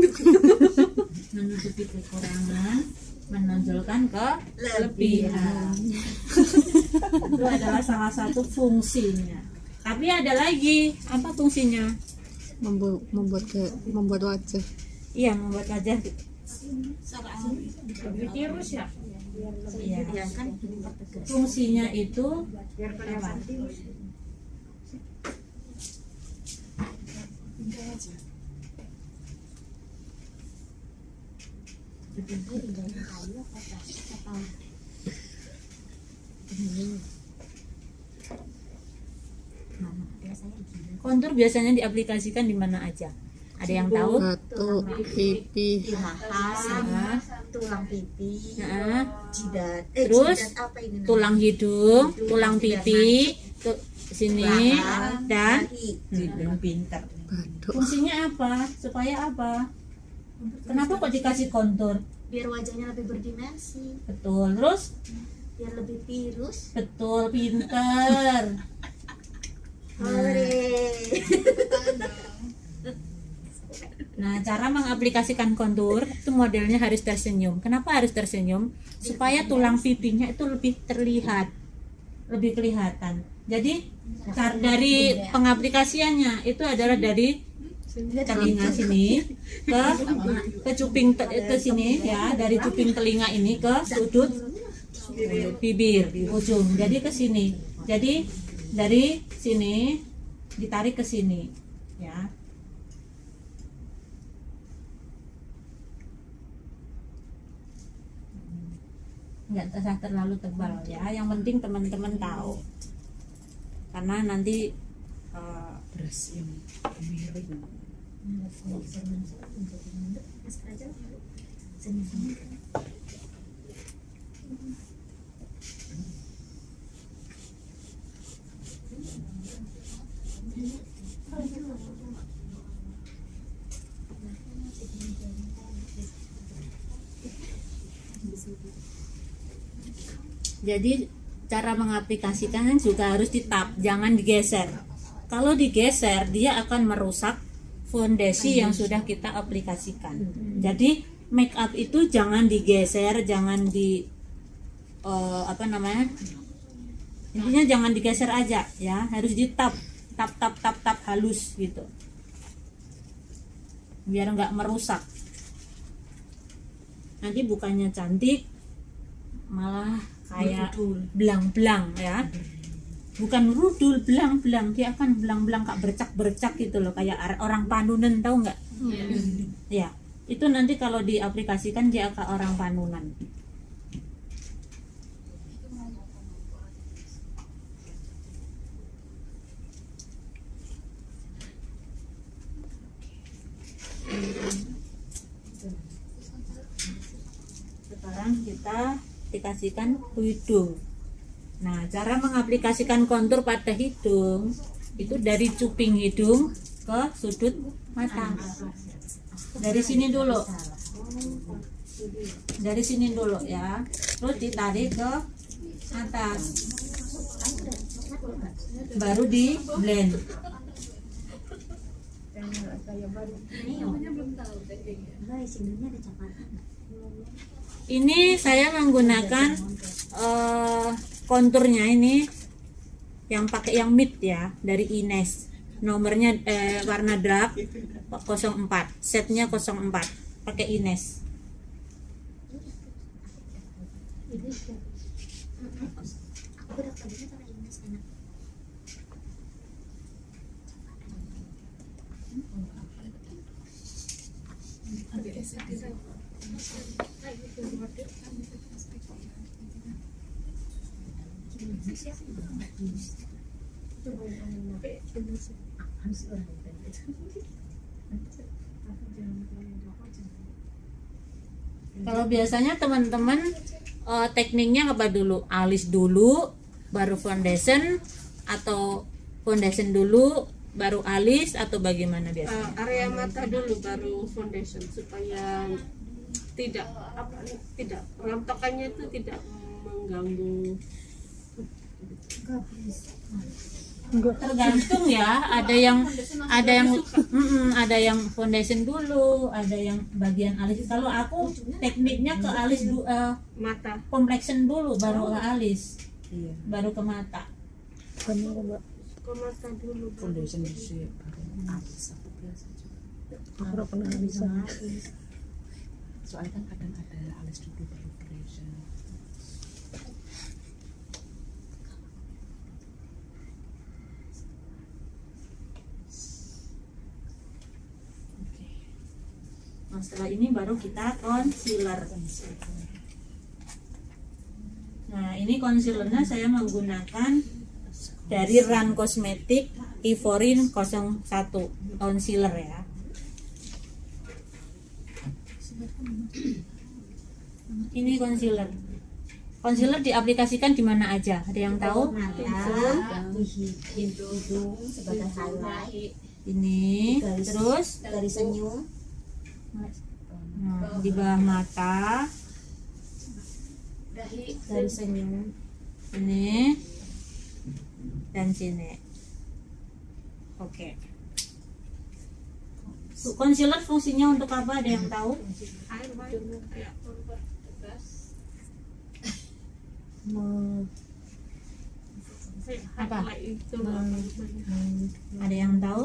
Menutupi kekurangan, menonjolkan kelebihan. Itu adalah salah satu fungsinya. Tapi ada lagi, apa fungsinya? Membuat wajah. Iya, membuat wajah. Virus ya? Iya. Fungsinya itu apa? Kontur biasanya diaplikasikan di mana aja? Ada yang tahu? Batuk, pipi, Paha, tulang pipi, jidat. Terus Jidat apa ini namanya? tulang hidung, tulang pipi, sini dan pintar. batuk. fungsinya apa? Supaya apa? Kenapa kok dikasih kontur? Biar wajahnya lebih berdimensi, Betul. Terus biar lebih tirus. betul, pinter. Nah, cara mengaplikasikan kontur itu modelnya harus tersenyum. Kenapa harus tersenyum? Supaya tulang pipinya itu lebih terlihat, lebih kelihatan. Jadi dari pengaplikasiannya itu adalah dari telinga sini ke cuping ke sini ya, dari cuping telinga ini ke sudut bibir ujung. Jadi ke sini. Jadi dari sini ditarik ke sini ya. Nggak usah terlalu tebal ya, yang penting teman-teman tahu, karena nanti Beras yang miring. jadi cara mengaplikasikan juga harus ditap, jangan digeser. Kalau digeser dia akan merusak fondasi yang sudah kita aplikasikan. Jadi make up itu jangan digeser, jangan di intinya jangan digeser aja ya, harus ditap, tap halus gitu, biar nggak merusak. nanti bukannya cantik malah kayak belang-belang ya. Bukan rudul, belang-belang, dia akan belang-belang kayak bercak-bercak gitu loh, kayak orang Panunan, tahu nggak? Ya, itu nanti kalau diaplikasikan dia ke orang Panunan. Sekarang kita dikasihkan hidung. Nah, cara mengaplikasikan kontur pada hidung itu dari cuping hidung ke sudut mata. Dari sini dulu. Dari sini dulu ya. Terus ditarik ke atas. Baru di blend. Ini saya menggunakan konturnya ini yang pakai yang mid ya, dari Ines. Nomornya warna dark 04, setnya 04, pakai Ines. Kalau biasanya teman-teman tekniknya apa dulu? Alis dulu, baru foundation, atau foundation dulu, baru alis, atau bagaimana biasanya? Area mata dulu baru foundation supaya tidak rontokannya itu tidak mengganggu. Tergantung ya, ada yang foundation dulu, ada yang bagian alis. Kalau aku tekniknya ke alis Mata complexion dulu, baru ke alis, baru ke mata. ke mata dulu. Foundation dulu baru alis atau biasa juga. Aku nggak pernah bisa. Soalnya kan kadang ada alis dulu baru foundation. Nah, setelah ini baru kita concealer. Nah, ini concealernya saya menggunakan dari Run Cosmetic Ivory 01 concealer ya. Ini concealer. Concealer diaplikasikan di mana aja? Ada yang tahu? Hidung sebagai highlight. Ini, terus Dari senyum. nah, di bawah mata, Dari senyum. ini, dan sini. Oke. Concealer fungsinya untuk apa? Ada yang tahu? Apa? Ada yang tahu?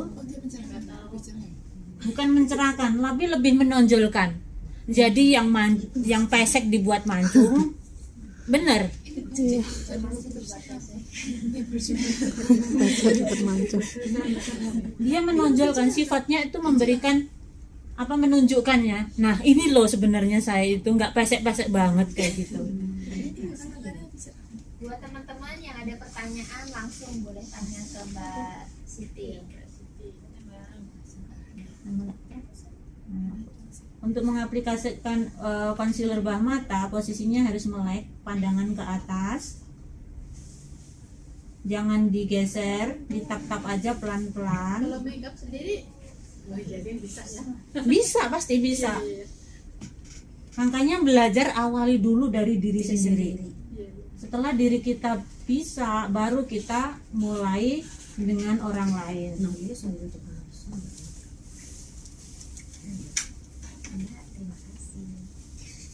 Bukan mencerahkan, tapi lebih menonjolkan. Jadi yang pesek dibuat mancung, bener. Dia menonjolkan, sifatnya itu memberikan apa, menunjukkannya. Nah, ini loh sebenarnya saya itu nggak pesek-pesek banget kayak gitu. Buat teman-teman yang ada pertanyaan langsung boleh tanya ke Mbak Siti. Untuk mengaplikasikan concealer bawah mata, posisinya harus melek, pandangan ke atas, jangan digeser, ditap-tap aja pelan-pelan. Kalau makeup sendiri, jadi bisa ya? Bisa, pasti bisa. Makanya belajar awali dulu dari diri sendiri. Setelah diri kita bisa, baru kita mulai dengan orang lain.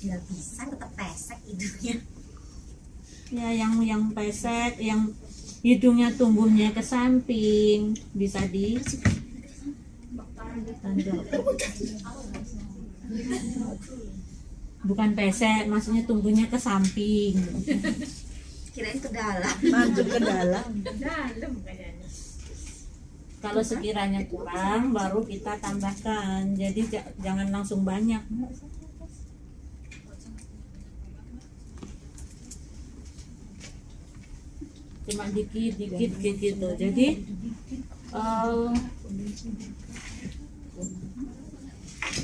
Nggak bisa tetap pesek hidungnya. Ya, yang pesek, yang hidungnya tumbuhnya ke samping, bisa di bukan pesek, maksudnya tumbuhnya ke samping. Kirain ke dalam. Masuk ke dalam. Kalau sekiranya kurang baru kita tambahkan. Jadi jangan langsung banyak. Cuma dikit-dikit kayak gitu. Jadi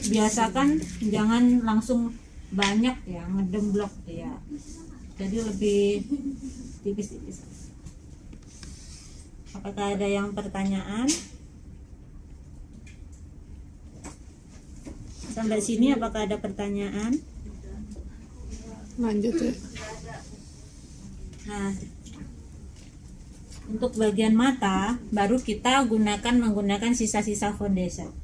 biasakan jangan langsung banyak ya, ngedemblok ya. Jadi lebih tipis-tipis. Apakah ada yang pertanyaan? Sampai sini apakah ada pertanyaan? Lanjut ya. Nah, untuk bagian mata baru kita menggunakan sisa-sisa foundation.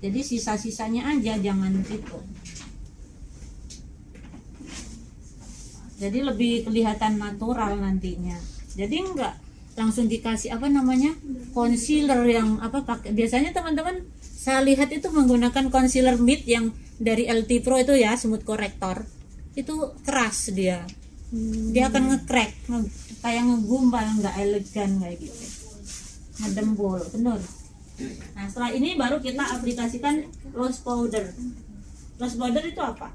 Jadi sisa-sisanya aja, jangan itu. Jadi lebih kelihatan natural nantinya. Jadi enggak langsung dikasih concealer yang pakai. Biasanya teman-teman saya lihat itu menggunakan concealer mid yang dari LT Pro itu ya, smooth corrector. Itu keras dia. Dia akan nge-crack, kayak ngegumpal, nggak elegan kayak gitu. Ngedembol, bener. Nah, setelah ini baru kita aplikasikan loose powder. Loose powder itu apa?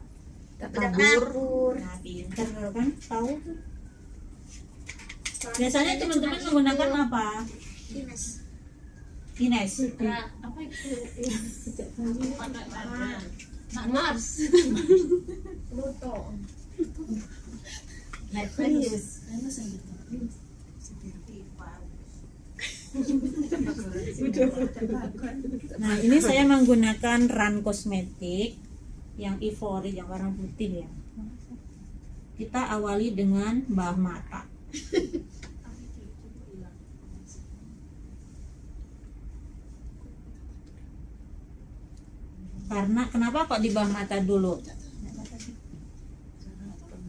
Tabur. Nah, pinter kan, tahu tuh. Biasanya teman-teman menggunakan apa? Ines. Apa itu? Mars. Pluto. Netflix. Nah, ini saya menggunakan Run Cosmetic yang ivory, yang warna putih ya. Kita awali dengan bawah mata. Karena kenapa kok di bawah mata dulu?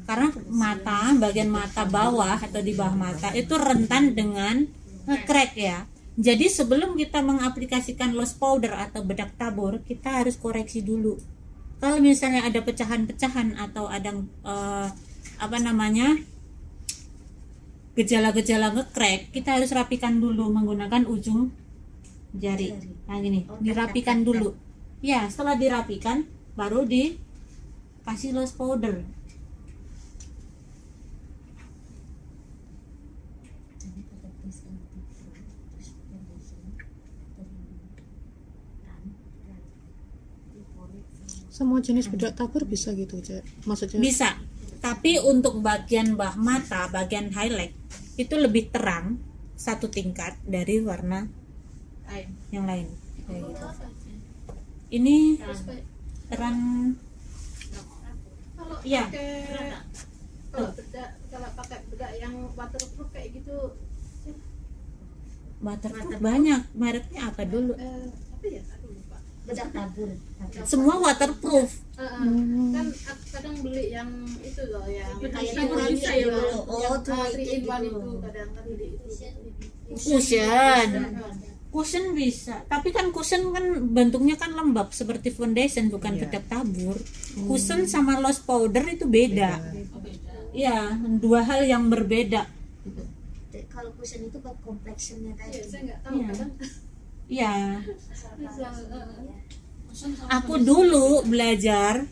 Karena mata, bagian mata bawah atau di bawah mata itu rentan dengan nge-crack ya. Jadi sebelum kita mengaplikasikan loose powder atau bedak tabur, kita harus koreksi dulu. Kalau misalnya ada pecahan-pecahan atau ada gejala-gejala nge-crack, kita harus rapikan dulu menggunakan ujung jari. Nah gini, dirapikan dulu. Ya, setelah dirapikan baru dikasih loose powder. Semua jenis bedak tabur bisa gitu, Cek? Maksudnya? Bisa, tapi untuk bagian bawah mata, bagian highlight itu lebih terang satu tingkat dari warna yang lain. Kayak gitu. Ini terang. Iya. Kalau pakai bedak yang waterproof kayak gitu, Waterproof banyak. Mereknya apa dulu? apa ya? Aduh lupa. Bedak tabur. Semua waterproof. Kan kadang beli yang itu loh, yang Kayak tabur yang bisa itu. ya. Oh, tuh Yang 3 in 1 itu. itu kadang kan beli itu. Cushion bisa, tapi kan cushion kan bentuknya kan lembab seperti foundation, bukan bedak tabur. Cushion sama loose powder itu beda. Iya, dua hal yang berbeda. Kalau cushion itu buat complexionnya tadi. Iya, saya nggak tahu Iya. kadang. Iya. Bisa, Aku dulu belajar,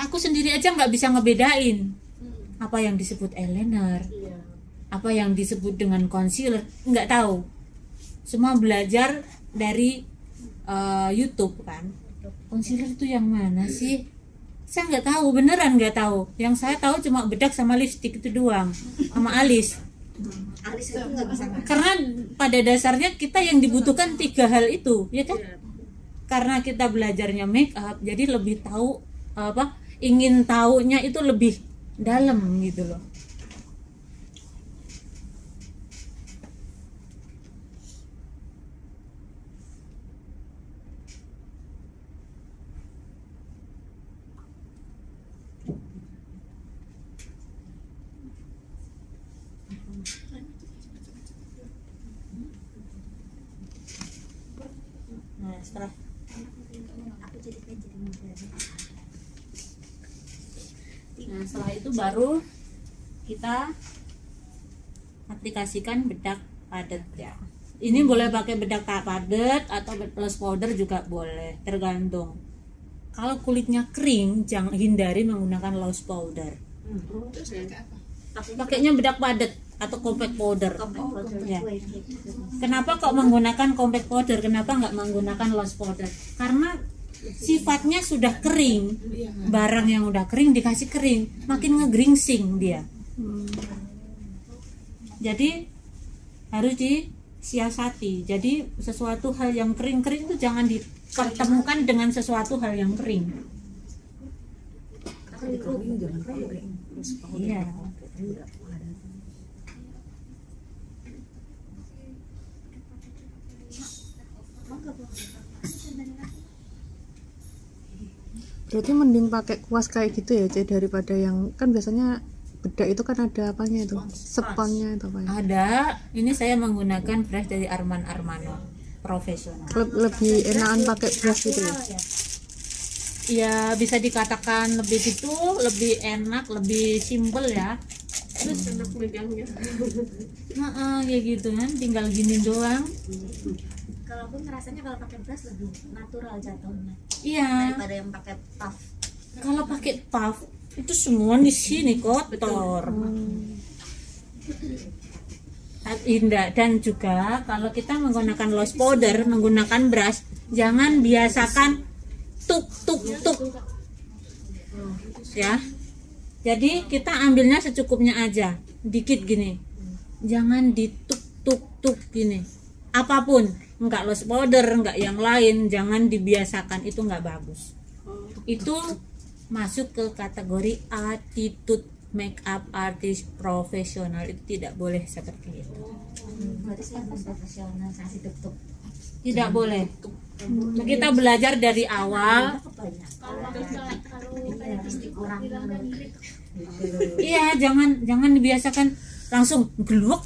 aku sendiri aja nggak bisa ngebedain apa yang disebut eyeliner, Iya. apa yang disebut dengan concealer, nggak tahu. Semua belajar dari YouTube kan. Concealer itu yang mana sih? Saya nggak tahu, beneran nggak tahu. Yang saya tahu cuma bedak sama lipstick itu doang, sama alis. Alis itu nggak bisa nggak. Karena pada dasarnya kita yang dibutuhkan 3 hal itu, ya kan? Karena kita belajarnya make up, jadi lebih tahu ingin taunya itu lebih dalam gitu loh. Nah, setelah Aku jadi muda. Nah, setelah itu baru kita aplikasikan bedak padat ya. Ini boleh pakai bedak padat atau loose powder juga boleh, tergantung. Kalau kulitnya kering, jangan hindari menggunakan loose powder. Pakainya bedak padat atau compact powder. Ya. Kenapa kok menggunakan compact powder? Kenapa nggak menggunakan loose powder? Karena sifatnya sudah kering. Barang yang udah kering dikasih kering, makin ngegeringsing dia. Jadi harus disiasati. Jadi sesuatu hal yang kering-kering itu jangan dipertemukan dengan sesuatu hal yang kering. Iya. Berarti mending pakai kuas kayak gitu ya, Cek, daripada yang kan biasanya bedak itu kan ada apanya itu, sponnya itu apa ya? Ada. Ini saya menggunakan brush dari Arman Armano profesional. Lebih enakan pakai brush gitu ya? Ya bisa dikatakan lebih gitu, lebih enak, lebih simple ya. Terus enak megangnya. Kayak gitu kan, tinggal gini doang. Kalau aku ngerasanya kalau pakai brush lebih natural jatuhnya Iya. daripada yang pakai puff. Kalau pakai puff itu semua di sini kotor. Indah. Dan juga kalau kita menggunakan loose powder, menggunakan brush, jangan biasakan tuk tuk tuk ya. Jadi kita ambilnya secukupnya aja, dikit gini, jangan dituk tuk tuk gini. Apapun, enggak loose powder, enggak yang lain, jangan dibiasakan, itu enggak bagus. Itu masuk ke kategori attitude makeup artist profesional, itu tidak boleh seperti itu. Berarti saya profesional kasih tuk-tuk. Tidak boleh. Kita belajar dari awal. Iya, jangan dibiasakan langsung geluak,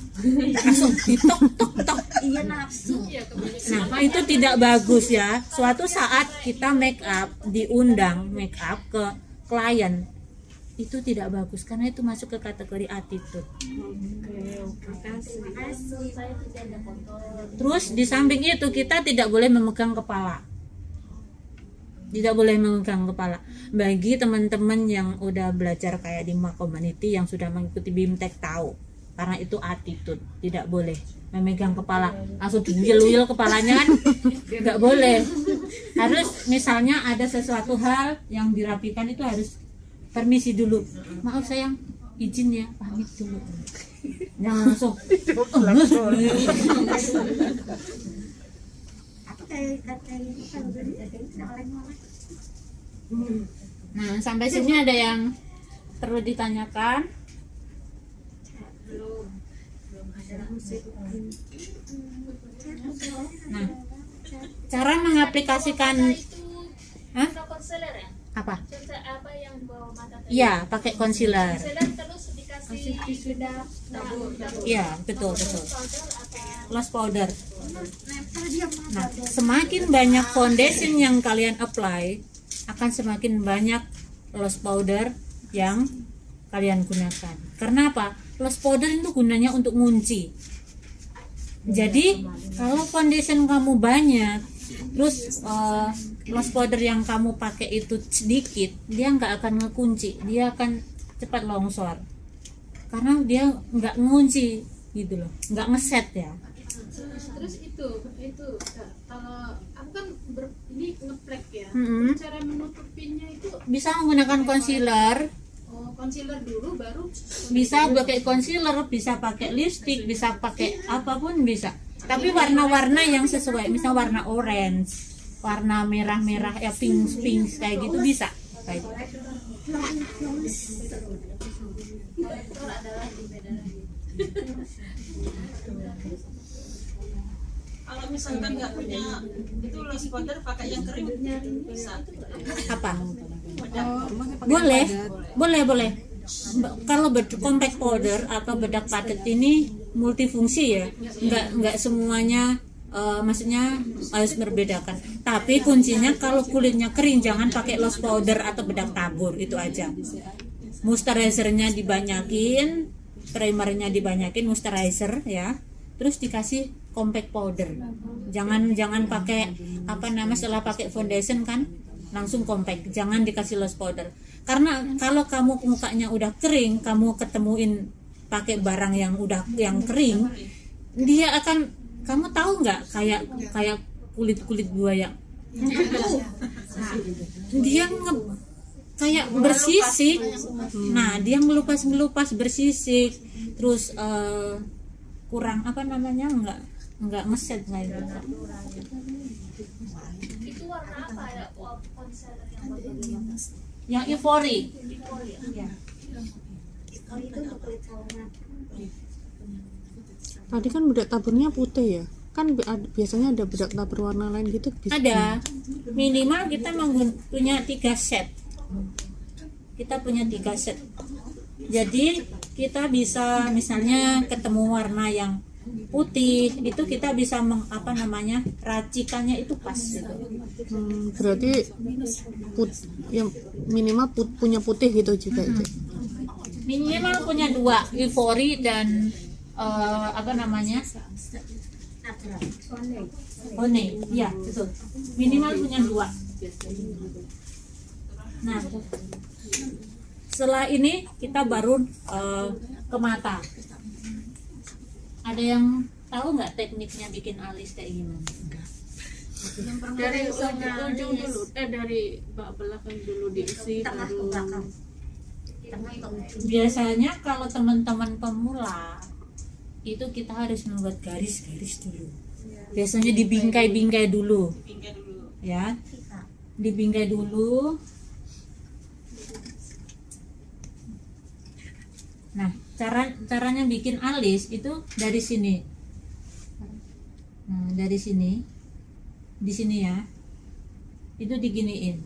langsung ditok tok tok. Iya, nafsu. Nah, itu tidak bagus ya. Suatu saat kita make up, diundang make up ke klien, itu tidak bagus karena itu masuk ke kategori attitude. Terus di samping itu kita tidak boleh memegang kepala. Tidak boleh memegang kepala. Bagi teman-teman yang udah belajar kayak di Ma Community, yang sudah mengikuti BIMTEK tahu, karena itu attitude, tidak boleh memegang kepala langsung diuyel-uyel kepalanya kan nggak boleh. Harus misalnya ada sesuatu hal yang dirapikan itu harus permisi dulu, maaf sayang izin ya, pamit dulu, jangan langsung Nah, sampai sini ada yang perlu ditanyakan? Nah, cara mengaplikasikan Concealer ya? apa? Apa yang bawah mata tadi? Iya, pakai concealer. Concealer terus dikasih bedak tabur. Iya, betul. Powder apa ya? Loose powder. Nah, semakin banyak foundation yang kalian apply, akan semakin banyak loose powder yang kalian gunakan. Karena apa? Loose powder itu gunanya untuk ngunci. Jadi kalau foundation kamu banyak, terus loose powder yang kamu pakai itu sedikit, dia nggak akan ngekunci, dia akan cepat longsor. Karena dia nggak ngunci gitu loh, nggak ngeset ya. Terus itu kalau aku kan ini ngeplek ya. Mm-hmm. Cara menutupinnya itu Bisa menggunakan concealer, concealer dulu baru bisa pakai concealer, bisa pakai lipstick, bisa pakai apapun bisa. Tapi warna-warna yang sesuai, misal warna orange, warna merah-merah ya, pink kayak gitu bisa. Kayak gitu. Kalau misalkan nggak punya itu loose powder, pakai yang kering bisa. Apa? Boleh. Kalau compact powder atau bedak padat ini multifungsi ya, nggak semuanya maksudnya harus membedakan. Tapi kuncinya kalau kulitnya kering jangan pakai loose powder atau bedak tabur, itu aja. Moisturizernya dibanyakin, primernya dibanyakin, moisturizer ya. Terus dikasih compact powder. Jangan pakai setelah pakai foundation kan langsung compact. Jangan dikasih loose powder. Karena kalau kamu mukanya udah kering, kamu ketemuin pakai barang yang kering, dia akan, kamu tahu nggak kayak kulit buaya. Dia kayak bersisik. Nah, dia ngelupas bersisik. Terus kurang nggak ngeset gitu. Itu warna apa ya concealer yang bagus? Yang Ivory. Ya. Oh, itu untuk kulit warna. Tadi kan bedak taburnya putih ya, kan biasanya ada bedak tabur warna lain gitu bisa. Ada, minimal kita punya 3 set. Kita punya 3 set. Jadi kita bisa misalnya ketemu warna yang putih, itu kita bisa racikannya itu pas gitu. Berarti yang minimal punya putih gitu juga itu. Minimal punya 2, Ivory dan One, ya betul. Minimal punya 2. Nah, setelah ini kita baru ke mata. Ada yang tahu nggak tekniknya bikin alis kayak gimana? Dari ujung dulu, dari belakang dulu diisi baru. Biasanya kalau teman-teman pemula itu kita harus membuat garis-garis dulu. Biasanya dibingkai-bingkai dulu. Ya. Dibingkai dulu. Nah, caranya bikin alis itu dari sini. Nah, dari sini. Di sini ya. Itu diginiin.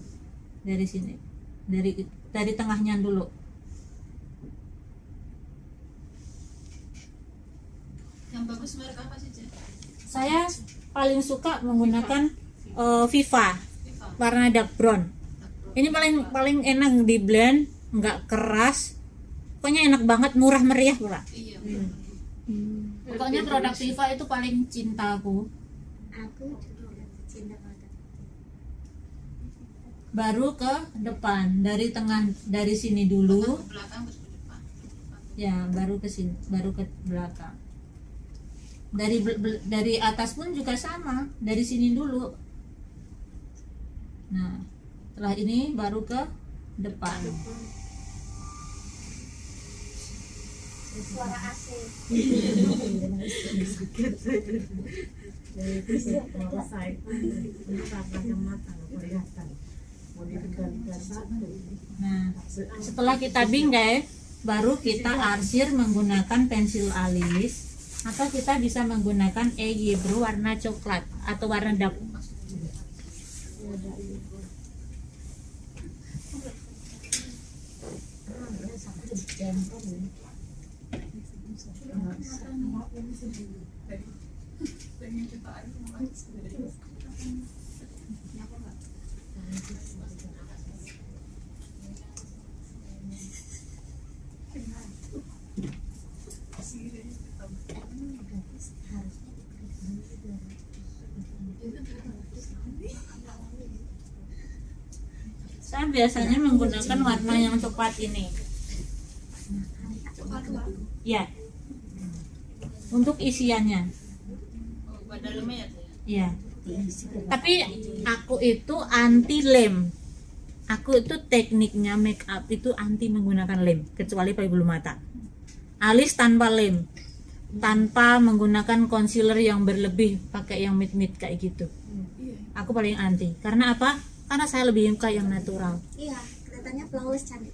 Dari sini. Dari tengahnya dulu. Yang bagus merek apa sih, Cek? Saya paling suka menggunakan Viva warna dark brown. Ini paling enak di blend, nggak keras, pokoknya enak banget, murah meriah pula. Iya. Pokoknya produk Viva itu paling cintaku. Aku juga cinta banget. Baru ke depan, dari sini dulu. Ke belakang terus ke depan. Ya, baru ke sini, baru ke belakang. Dari atas pun juga sama, dari sini dulu. Nah, setelah ini baru ke depan. Suara AC. Nah, setelah kita bingkai, baru kita arsir menggunakan pensil alis, atau kita bisa menggunakan eyebrow warna coklat atau warna dark. Saya biasanya menggunakan warna yang coklat ini. Ya. Untuk isiannya. Oh, buat dalamnya ya, Cek? Iya. Tapi aku itu anti lem. Aku itu tekniknya make up itu anti menggunakan lem, kecuali pada bulu mata. Alis tanpa lem, tanpa menggunakan concealer yang berlebih, pakai yang mid kayak gitu. Aku paling anti. Karena apa? Karena saya lebih suka yang natural. Iya, kelihatannya flawless, cantik.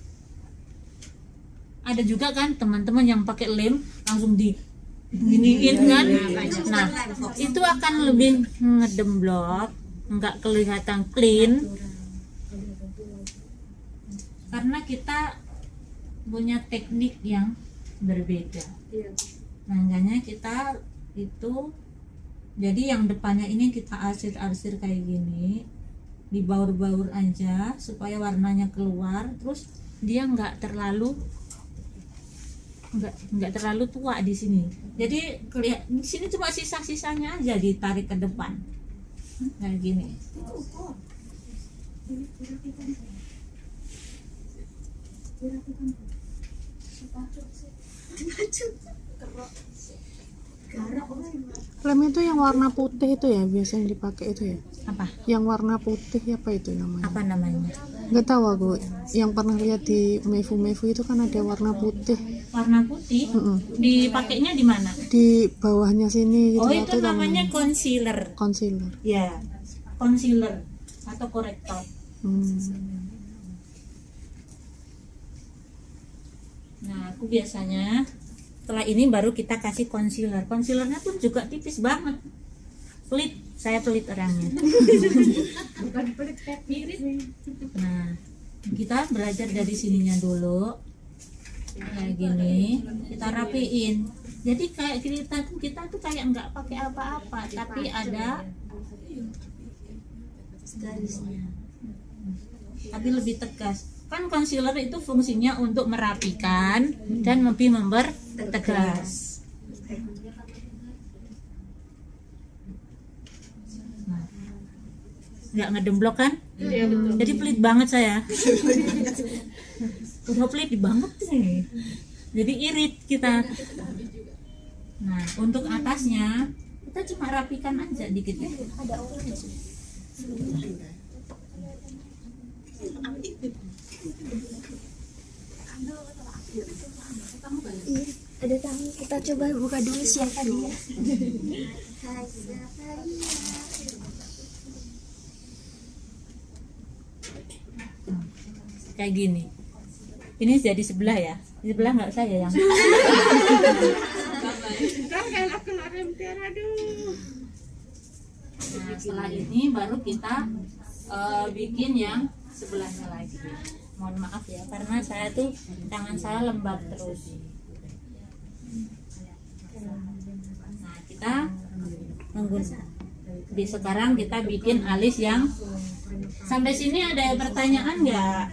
Ada juga kan teman-teman yang pakai lem langsung diginiin kan. Nah, itu akan lebih ngedemblok, nggak kelihatan clean. Karena kita punya teknik yang berbeda. Iya. Makanya kita itu Jadi yang depannya ini kita arsir-arsir kayak gini, dibaur-baur aja supaya warnanya keluar. Terus dia nggak terlalu tua di sini. Jadi di sini cuma sisa-sisanya aja ditarik ke depan kayak gini. Lem itu yang warna putih itu ya biasa yang dipakai itu ya? Apa? Yang warna putih apa itu namanya? Apa namanya? Nggak tahu aku. Yang pernah lihat di Mefu itu kan ada warna putih. Warna putih? Dipakainya di mana? Di bawahnya sini gitu. Oh, itu namanya concealer. Concealer. Ya, concealer atau korektor. Nah, aku biasanya setelah ini baru kita kasih concealer. Concealernya pun juga tipis banget. Pelit, saya pelit orangnya. Nah, kita belajar dari sininya dulu. Kayak gini, kita rapiin. Jadi kayak kita tuh kayak nggak pakai apa-apa, tapi ada garisnya. Tapi lebih tegas. Kan concealer itu fungsinya untuk merapikan dan lebih mempertegas. Nggak ngedemblok kan? Iya betul. Jadi pelit banget saya. Udah pelit banget sih. Jadi irit kita. Nah, untuk atasnya kita cuma rapikan aja dikit ya. Ada orang ada tamu, kita coba buka dulu siapa dia. Kayak gini. Ini jadi sebelah ya. Di sebelah nggak saya yang. Nah, setelah ini baru kita bikin yang sebelahnya lagi. Mohon maaf ya, karena saya tuh tangan saya lembab terus. Nah, kita menggunakan. Sekarang kita bikin alis yang sampai sini. Ada pertanyaan nggak?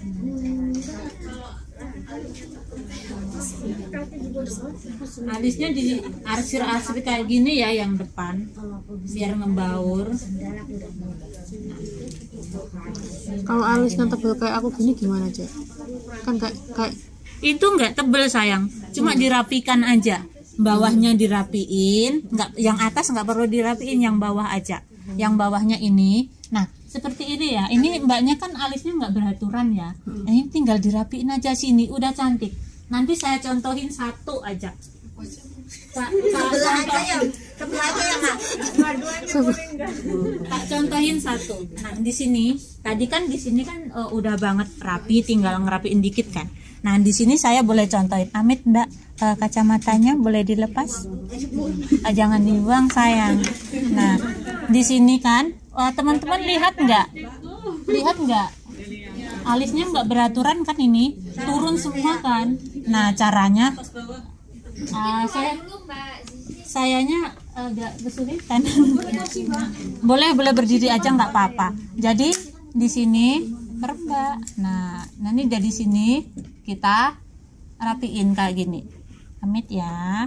Alisnya di arsir-arsir kayak gini ya yang depan biar membaur. Kalau alisnya tebal kayak aku gini gimana aja? Kan kayak Itu nggak tebel sayang, cuma dirapikan aja. Bawahnya dirapiin, nggak, yang atas nggak perlu dirapiin, yang bawah aja. Yang bawahnya ini, nah seperti ini ya. Ini mbaknya kan alisnya nggak beraturan ya. Nah, ini tinggal dirapiin aja sini, udah cantik. Nanti saya contohin satu aja. Tak contohin satu. Nah di sini, tadi kan di sini kan udah banget rapi, tinggal ngerapiin dikit kan. Nah di sini saya boleh contohin. Amit, Mbak, kacamatanya boleh dilepas? Jangan dibuang sayang. Nah di sini kan, teman-teman lihat nggak? Lihat nggak? Alisnya nggak beraturan kan ini, turun semua kan. Nah caranya, sayanya agak kesulitan. boleh berdiri aja nggak apa-apa. Jadi di sini Mbak. Nah ini dari sini kita rapiin kayak gini. Amit ya.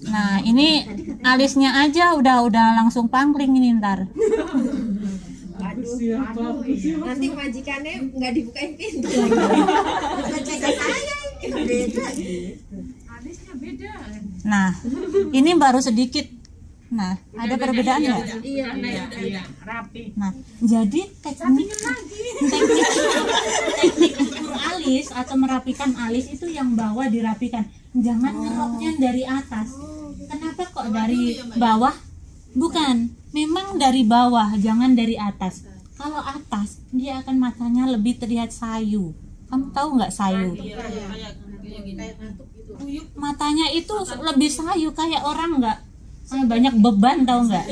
Nah ini alisnya aja udah langsung pangling ini ntar. Nanti majikannya nggak dibukain pintu. Nah ini baru sedikit. Nah ada perbedaan nggak? Iya. Rapi. Nah jadi teknik ukur alis atau merapikan alis itu yang bawah dirapikan, jangan ngeroknya dari atas. Kenapa kok dari bawah? Bukan, memang dari bawah, jangan dari atas. Kalau atas dia akan matanya lebih terlihat sayu. Kamu tahu nggak sayu? Matanya itu lebih sayu, kayak orang nggak banyak beban, tahu nggak?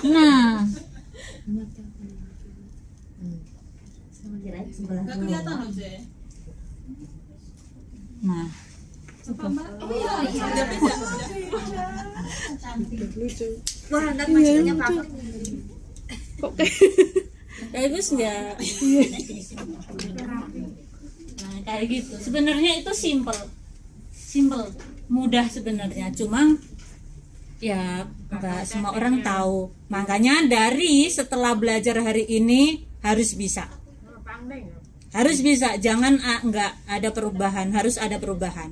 Nah Nah, Wah, ntar maksudnya kamu bagus nggak? Nah, kayak gitu. Sebenarnya itu simple, mudah sebenarnya. Cuma ya nggak semua orang tahu. Makanya dari setelah belajar hari ini harus bisa. Harus bisa, jangan nggak ada perubahan, harus ada perubahan.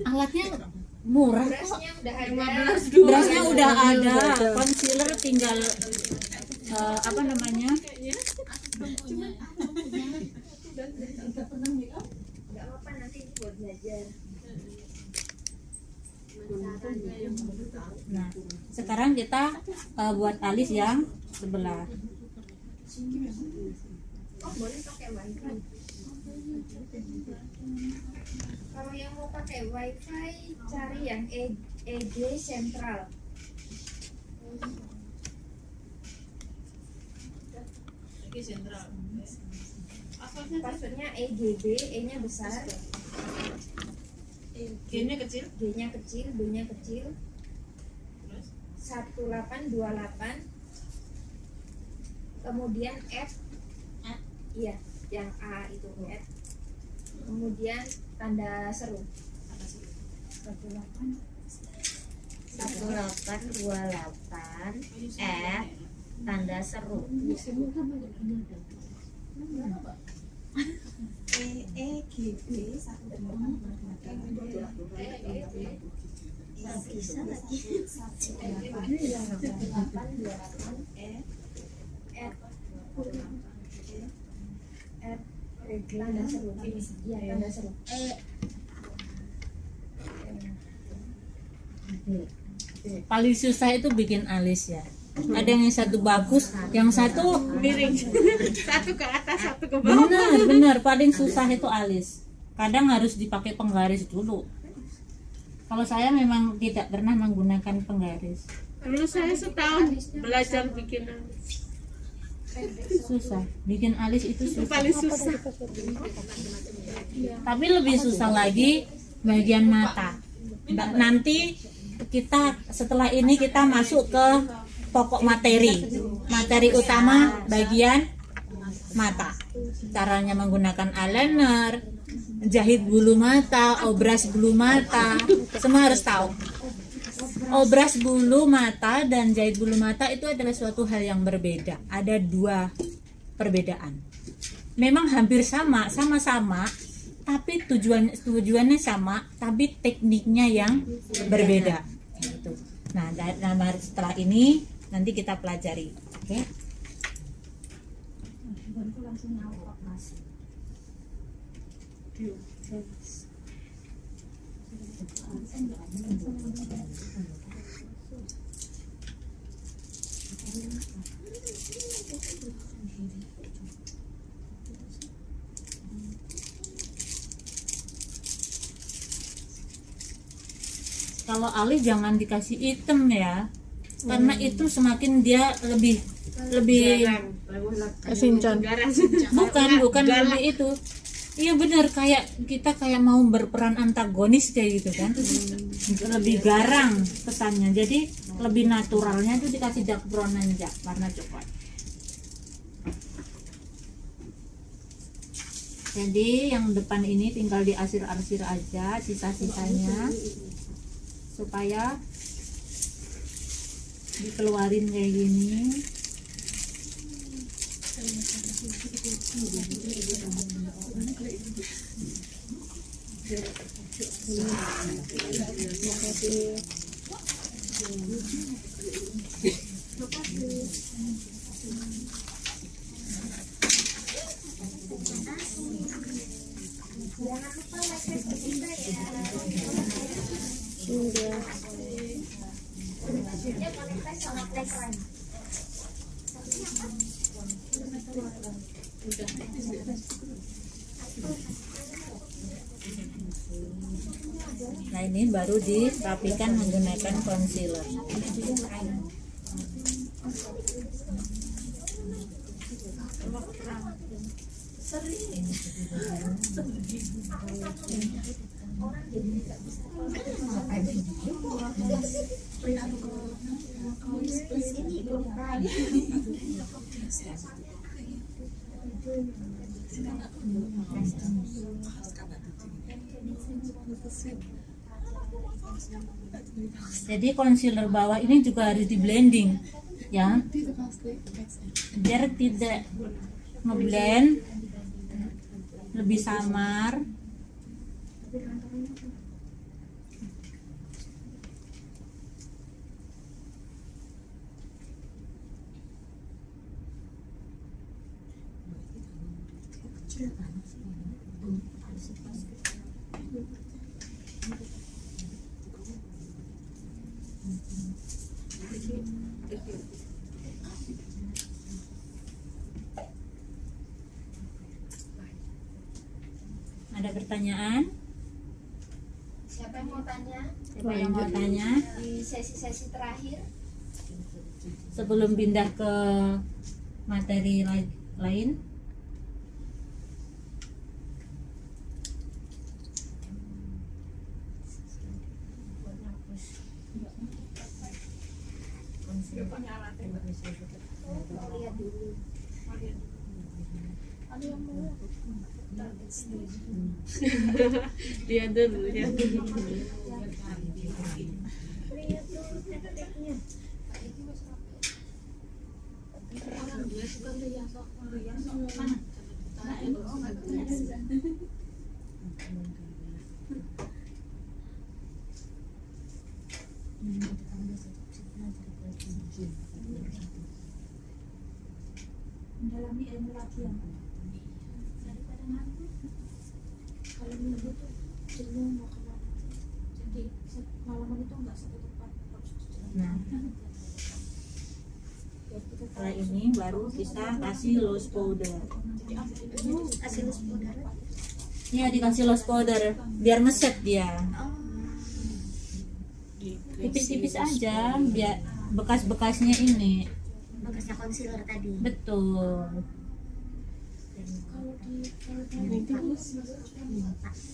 Alatnya murah kok. Berasnya udah ada, concealer tinggal apa namanya? Nggak apa-apa, nanti buat belajar. Nah, sekarang kita buat alis yang sebelah. Oh, boleh pakai wifi. Kalau yang mau pakai wifi, cari yang EG Sentral. Lagi sentral. Passwordnya EGB, E-nya besar, G-nya kecil. G-nya kecil, B-nya kecil. 1828. Kemudian F. Iya, yang A itu F. Kemudian tanda seru. 1828 F tanda seru. EGB 1828 tanda seru. Iya, tanda seru. Paling susah itu bikin alis ya. Ada yang satu bagus, yang satu miring. Satu ke atas, satu ke bawah. benar paling susah itu alis. Kadang harus dipakai penggaris dulu. Kalau saya memang tidak pernah menggunakan penggaris. Dulu saya setahun belajar bikin alis. Susah, bikin alis itu Itu susah. paling susah. Tapi lebih susah lagi bagian mata. Nanti kita setelah ini kita masuk ke pokok materi utama bagian mata. Caranya menggunakan eyeliner, jahit bulu mata, obras bulu mata, semua harus tahu. Obras bulu mata dan jahit bulu mata itu adalah suatu hal yang berbeda. Ada dua perbedaan. Memang hampir sama-sama, tapi tujuannya sama, tapi tekniknya yang berbeda. Gitu. Nah, setelah ini nanti kita pelajari, oke? Kalau alis jangan dikasih hitam ya, karena itu semakin dia lebih Sinchan. bukan lebih itu. Iya benar, kayak kita kayak mau berperan antagonis kayak gitu kan, lebih garang kesannya. Jadi lebih naturalnya itu dikasih dark brown aja, warna coklat. Jadi yang depan ini tinggal diarsir-arsir aja sisa-sisanya supaya dikeluarin kayak gini. Jangan lupa like kita ya. Ya, connect sama tagline. Nah ini baru dirapikan menggunakan concealer. Jadi concealer bawah ini juga harus di blending ya, biar tidak ngeblend lebih samar. Ada pertanyaan? Siapa yang mau tanya? Siapa yang mau tanya? Di sesi-sesi terakhir. Sebelum pindah ke materi lain. Lihat dulu. Ada yang mau? Lihat dulu ya. Lihat dulu tekniknya. Mendalami ilmu latihan daripada ngantuk. Kalau minggu tuh jenuh mau kemana, jadi malaman itu nggak satu tempat, harus jalan. Setelah ini baru kita kasih loose powder. Kasih loose powder. Iya, dikasih loose powder biar ngeset dia. Tipis-tipis aja biar bekas-bekasnya ini. Bekasnya concealer tadi. Betul.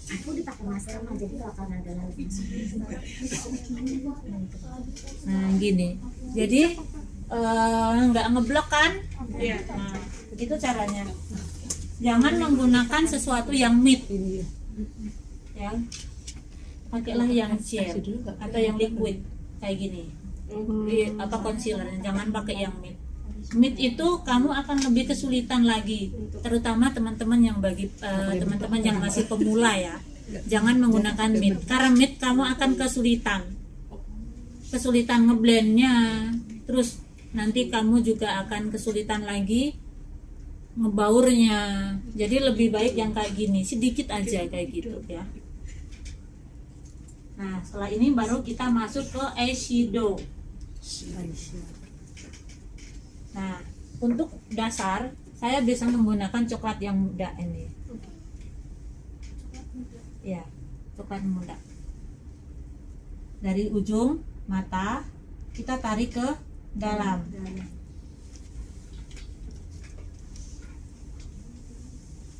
Aku dipakai masker mah, jadi gak akan ada lagi. Nah gini, jadi nggak ngeblok kan? Iya. Nah itu caranya. Jangan menggunakan sesuatu yang matte, ya. Pakailah yang gel atau yang liquid kayak gini. Apa concealer, jangan pakai yang matte. Matte itu kamu akan lebih kesulitan lagi, terutama teman-teman yang teman-teman yang masih pemula ya. Jangan menggunakan matte, karena matte kamu akan kesulitan ngeblendnya, terus nanti kamu juga akan kesulitan lagi ngebaurnya. Jadi lebih baik yang kayak gini, sedikit aja kayak gitu ya. Nah setelah ini baru kita masuk ke eyeshadow. Nah, untuk dasar saya bisa menggunakan coklat yang muda ini. Ya, coklat muda. Dari ujung mata kita tarik ke dalam.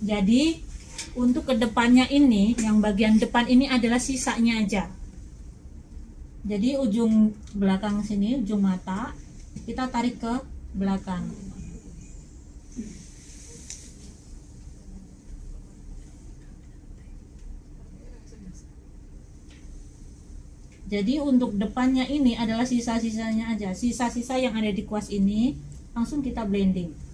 Jadi untuk kedepannya ini, yang bagian depan ini adalah sisanya aja. Jadi ujung belakang sini, ujung mata kita tarik ke belakang. Jadi untuk depannya ini adalah sisa-sisanya aja. Sisa-sisa yang ada di kuas ini langsung kita blending.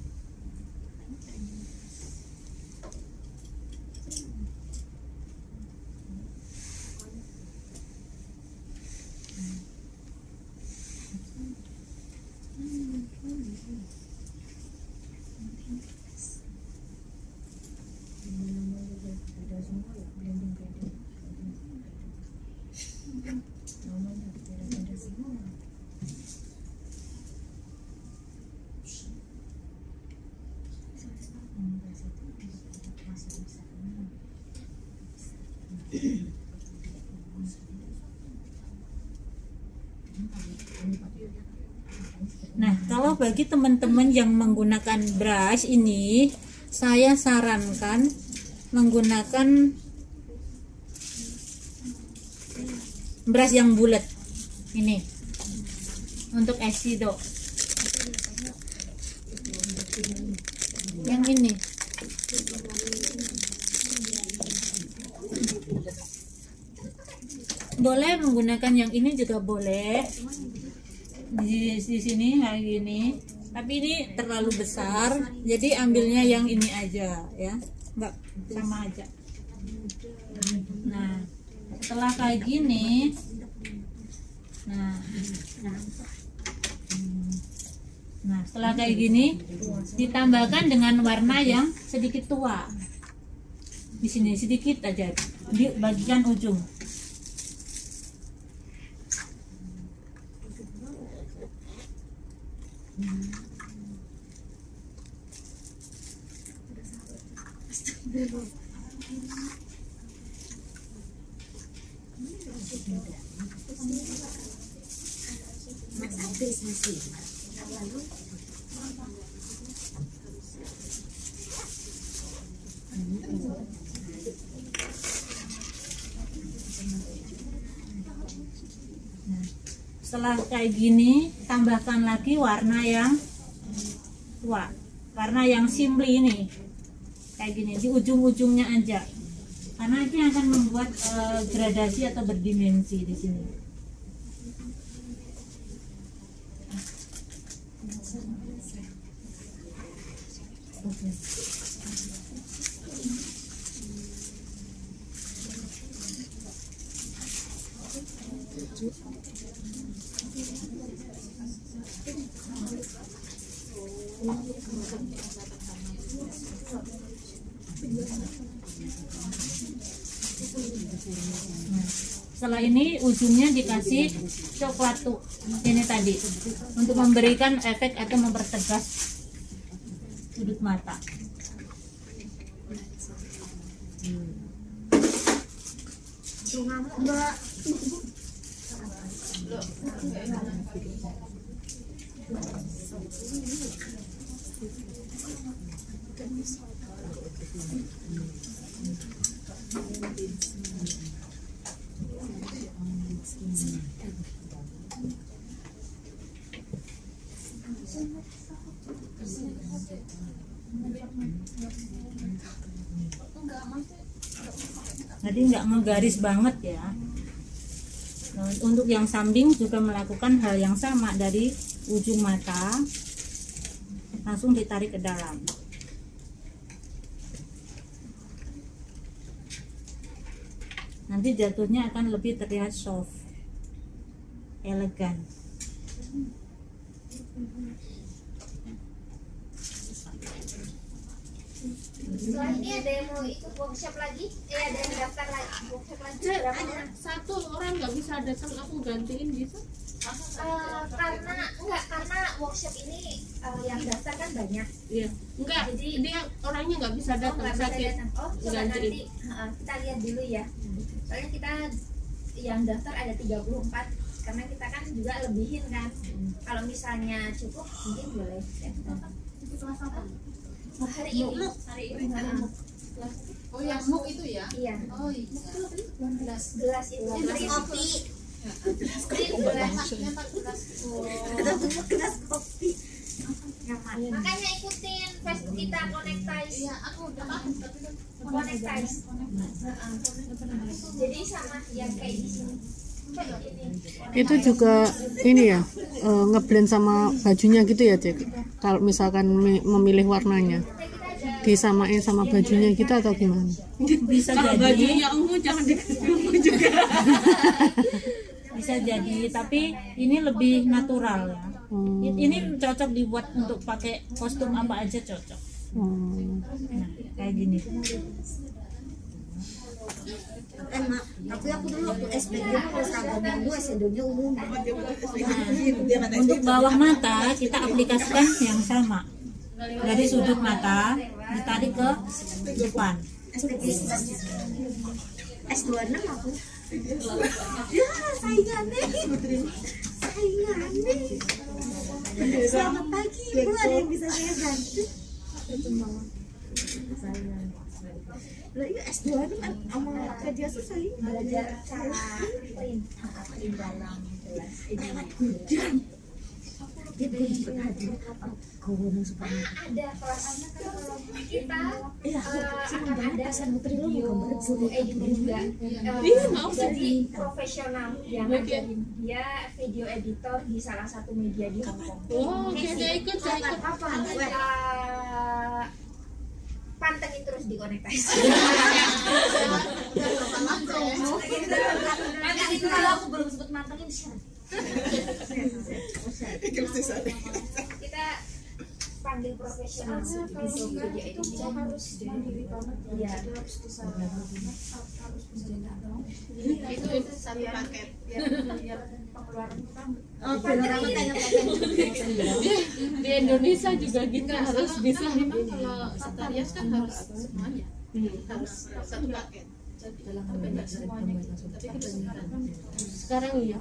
Nah, Kalau bagi teman-teman yang menggunakan brush ini, saya sarankan menggunakan brush yang bulat ini untuk eyeshadow. Yang ini boleh menggunakan yang ini juga boleh di sini kayak gini, tapi ini terlalu besar jadi ambilnya yang ini aja ya, enggak sama aja. Nah setelah kayak gini, nah setelah kayak gini ditambahkan dengan warna yang sedikit tua di sini, sedikit aja di bagian ujung. Setelah kayak gini tambahkan lagi warna yang tua, warna yang simply ini kayak gini di ujung-ujungnya aja, karena ini akan membuat gradasi atau berdimensi di sini. Setelah ini ujungnya dikasih coklat tuh ini tadi untuk memberikan efek atau mempertegas sudut mata. Jadi nggak ngegaris banget ya. Nah, untuk yang samping juga melakukan hal yang sama, dari ujung mata langsung ditarik ke dalam. Nanti jatuhnya akan lebih terlihat soft, elegan. Setelah ini ada yang mau ikut workshop lagi? Ada yang daftar lagi workshop lagi? Ada satu orang nggak bisa datang, aku gantiin bisa? Karena workshop ini yang daftar kan banyak. Iya. Enggak. Jadi dia orangnya nggak bisa datang, nggak bisa sakit. datang. Oh, coba nanti kita lihat dulu ya. Soalnya kita yang daftar ada 34, karena kita kan juga lebihin kan. Kalau misalnya cukup mungkin boleh. Itu kelas apa? Hari ini. Oh yang MOOC itu ya? Iya. Oh iya. Gelas itu. kopi. Gelas kopi. Makanya ikutin Facebook kita, Connectize. Iya, aku udah paham tapi kan Connectize. Jadi sama yang kayak di sini. Itu juga ini ya, ngeblend sama bajunya gitu ya, Cek. Kalau misalkan memilih warnanya disamain sama bajunya gitu atau gimana? Bisa Kalau jadi, bajunya ungu jangan dikasih ungu juga. bisa jadi, tapi ini lebih natural ya. Ini cocok dibuat untuk pakai kostum apa aja cocok. Nah, kayak gini. Mak, tapi aku dulu waktu SPG kalau seragamnya dua sedonya umum. Untuk bawah mata kita aplikasikan yang sama. Dari sudut mata ditarik ke depan. SPG S26 aku. Ya, saingan nih. Selamat pagi, Ibu. Ada yang bisa saya bantu? Lah iya S2 ini kan sama kerja susah ini. Belajar cara print dalam kelas ini. Gudang. Dia belum sempat hadir. Kau ngomong supaya Ada kelasnya kalau kita iya, akan ada Putri lo mau gambar video editing juga. Jadi profesional yang ngajarin dia video editor di salah satu media di Hong Kong. Oh, oke, saya ikut. kapan? Pantengin terus di konektasi. Nanti kalau aku belum sempat mantengin share. Kita panggil profesional kalau video editing harus mandiri banget ya, harus bisa harus bisa Itu satu paket. pengeluaran utama. Oh, benar Di Indonesia juga gitu Enggak, harus sama- bisa. memang kalau Setarias kan harus semuanya. Harus satu paket. Jadi tapi enggak semuanya gitu. Tapi kebenaran. Sekarang iya.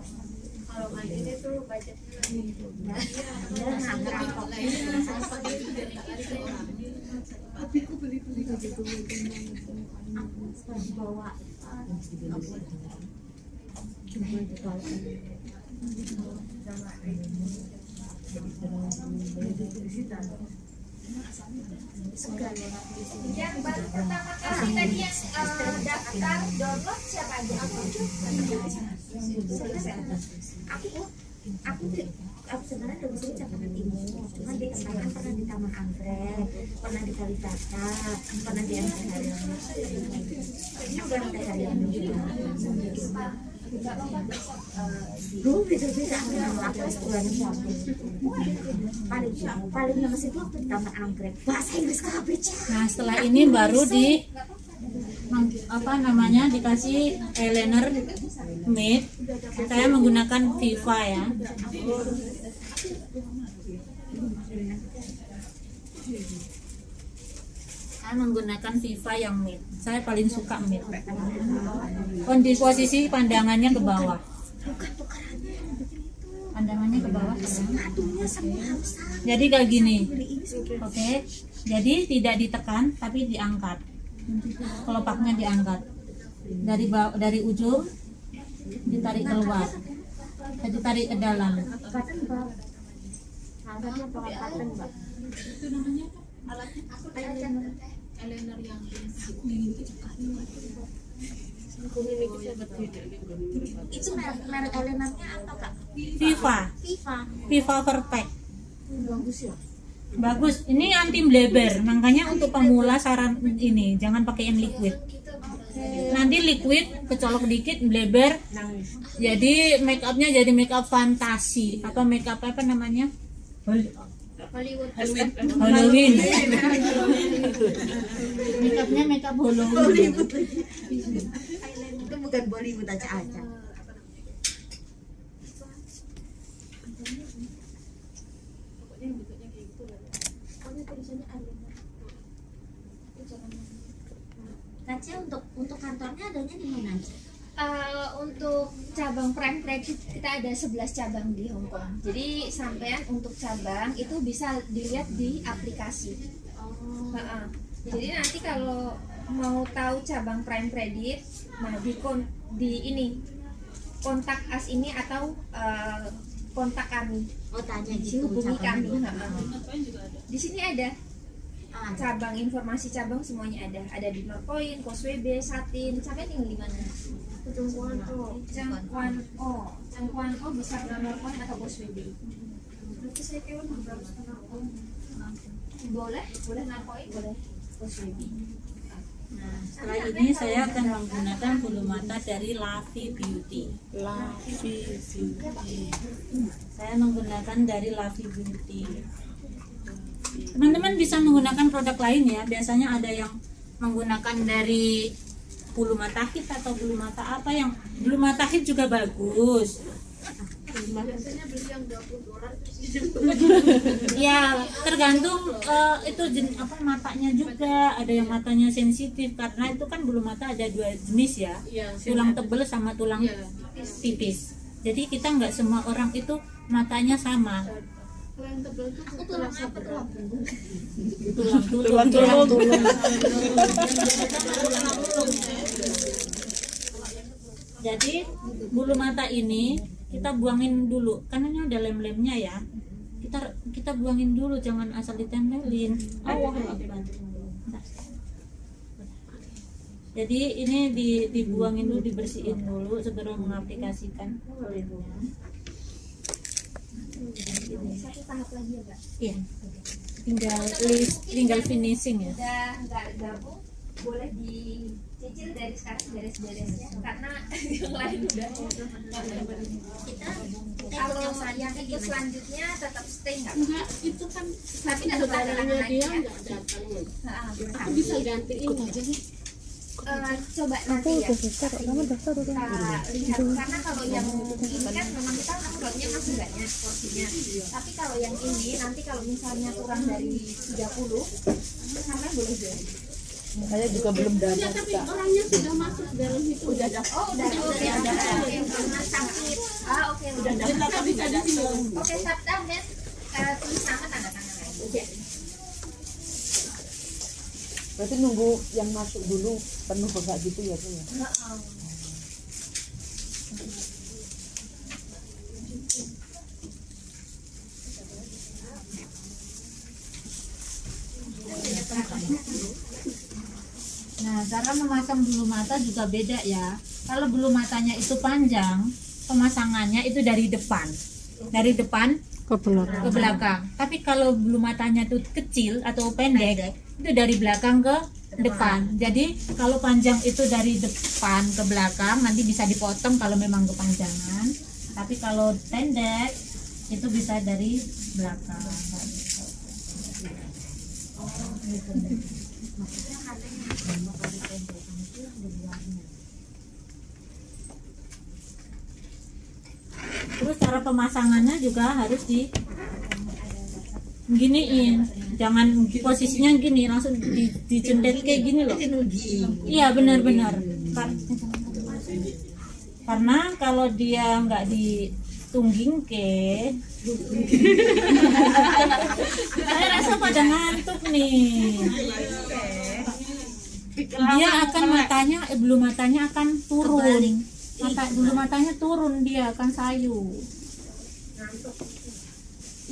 Kalau kayak ini tuh budgetnya lebih yang baru pertama kali tadi yang daftar download siapa aja? Aku sebenarnya udah bisa Cabangan Timur, cuma di tempat pernah di Taman Anggrek, pernah di Kalitata, pernah di MT Haryono. Ini udah MT Haryono juga. Beda-beda aku S2 siapa? Paling nama situ waktu di Taman Anggrek. Bahasa Inggris KBC. Nah, setelah ini baru di dikasih eyeliner Meet. Saya menggunakan Viva ya. Saya menggunakan Viva yang Meet. Saya paling suka Meet. Kondisi posisi pandangannya ke bawah. Pandangannya ke bawah. Jadi kayak gini. Oke. Jadi tidak ditekan tapi diangkat. Kelopaknya diangkat. Dari ujung ditarik keluar. Ditarik ke dalam. Itu namanya alatnya eyeliner yang Itu merek eyelinernya apa Kak? Viva. Viva. Viva Perfect. Bagus ya. Bagus. Ini anti bleber. Makanya untuk pemula saran ini jangan pakai yang liquid. Nanti liquid kecolok dikit bleber. Jadi make upnya jadi make up fantasi atau make up apa namanya? Halloween. Make upnya make up Halloween. Itu bukan Bollywood aja. Kaca untuk kantornya adanya di mana aja? Untuk cabang Prime Credit kita ada 11 cabang di Hong Kong. Jadi sampean untuk cabang itu bisa dilihat di aplikasi. Jadi nanti kalau mau tahu cabang Prime Credit, nah di ini kontak us ini atau kontak kami. Oh tanya Di sini gitu. hubungi kami. ngapain juga ada. Di sini ada cabang, informasi cabang semuanya ada. Ada di Northpoint, Causeway Bay, Satin. Sampai tinggal di mana? Cangkuan O bisa ke Northpoint atau Causeway Bay. Berarti saya kira harus ke Northpoint. Boleh Northpoint, boleh Causeway Bay. Nah, setelah ini saya akan menggunakan bulu mata dari Lavi Beauty. Saya menggunakan dari Lavi Beauty. Teman-teman bisa menggunakan produk lain ya. Biasanya ada yang menggunakan dari bulu mata hit atau bulu mata apa yang bulu mata hit juga bagus. Biasanya beli yang $20 Ya tergantung itu matanya juga. Ada yang matanya sensitif karena itu kan bulu mata ada dua jenis ya, tulang tebel sama tulang tipis. Jadi kita nggak semua orang itu matanya sama. Kalau yang tebal itu Aku tulang apa tulang punggung? Tulang tulung. Jadi bulu mata ini kita buangin dulu, karena ini ada lem-lemnya ya. Kita buangin dulu, jangan asal ditempelin. Jadi ini dibuangin dulu, dibersihin dulu sebelum mengaplikasikan lemnya. Satu tahap lagi ya, Mbak? Iya. Tinggal finishing ya. Udah nggak gabung, boleh dicicil dari sekarang beres-beresnya karena yang lain udah kita kalau yang itu selanjutnya tetap stay nggak? enggak, itu kan Tapi tetap ada saudaranya lagi dia ya. nggak datang. Nah, Aku bisa gantiin. coba nanti ya kita lihat karena kalau yang ini kan memang kita slotnya masih banyak porsinya, tapi kalau yang ini nanti kalau misalnya kurang dari 30 sampai boleh jadi. Saya juga belum Ya, dapat. tapi orangnya sudah masuk dalam itu. Udah dapat. Oh udah karena sakit. Oke udah Kita bisa di sini. Oke sabda dan tulis nama tanda tangan lagi. Berarti nunggu yang masuk dulu penuh enggak gitu ya, Bu ya? Nah, cara memasang bulu mata juga beda ya. Kalau bulu matanya itu panjang, pemasangannya itu dari depan Ke belakang. ke belakang. Tapi kalau bulu matanya itu kecil atau pendek, itu dari belakang ke depan. Jadi kalau panjang itu dari depan ke belakang, nanti bisa dipotong kalau memang kepanjangan. Tapi kalau pendek itu bisa dari belakang. Terus cara pemasangannya juga harus giniin, jangan posisinya gini langsung dicendet kayak gini loh. Iya benar-benar. Karena kalau dia nggak ditungging ke, saya rasa pada ngantuk nih. Dia akan bulu matanya akan turun. Bulu matanya turun, dia akan sayu.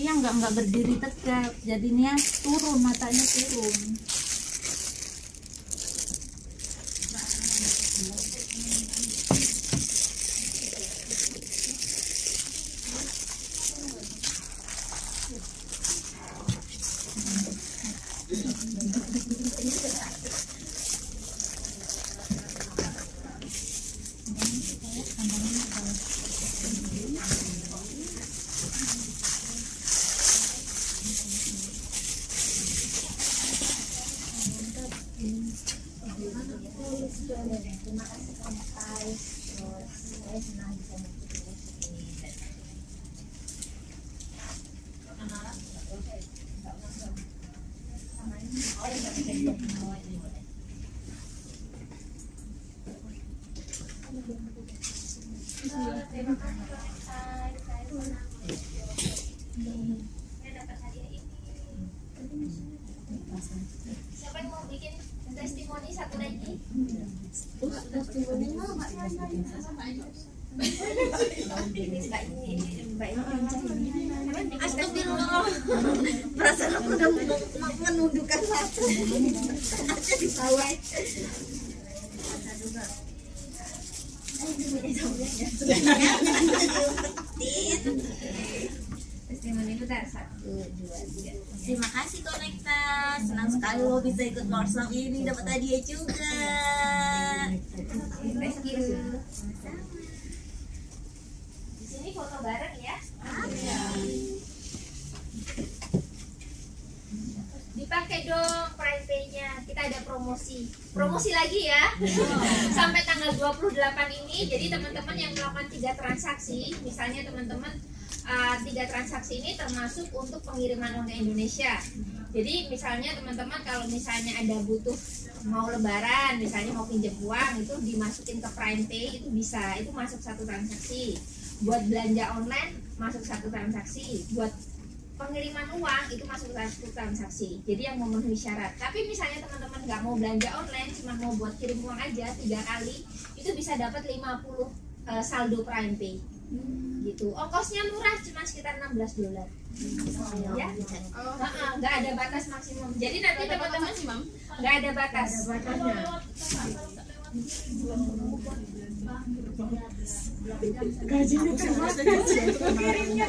Iya nggak berdiri tegak, jadinya turun, matanya turun. Siapa yang mau bikin testimoni satu lagi? Astagfirullah. Perasaan aku udah mau menundukkan mata. Ada di bawah. Testimoni itu dah 1, 2, 3. Terima kasih Konekta, senang sekali lo bisa ikut workshop ini, dapat hadiah juga. Thank you. Di sini foto bareng ya. Dipakai dong Prime Pay-nya. Kita ada promosi lagi ya. Sampai tanggal 28 ini. Jadi teman-teman yang melakukan 3 transaksi, misalnya teman-teman 3 transaksi ini termasuk untuk pengiriman uang ke Indonesia. Jadi misalnya teman-teman kalau misalnya ada butuh mau lebaran, misalnya mau pinjam uang, itu dimasukin ke Prime Pay, itu bisa, itu masuk 1 transaksi. Buat belanja online masuk 1 transaksi. Buat pengiriman uang itu masuk transaksi, jadi yang memenuhi syarat. Tapi misalnya teman-teman nggak mau belanja online, cuma mau buat kirim uang aja 3 kali, itu bisa dapat 50 saldo Prime Pay gitu. Ongkosnya murah, cuma sekitar $16 ya. Nggak ada batas maksimum, jadi nanti teman-teman nggak ada batas. Gajinya kan kirimnya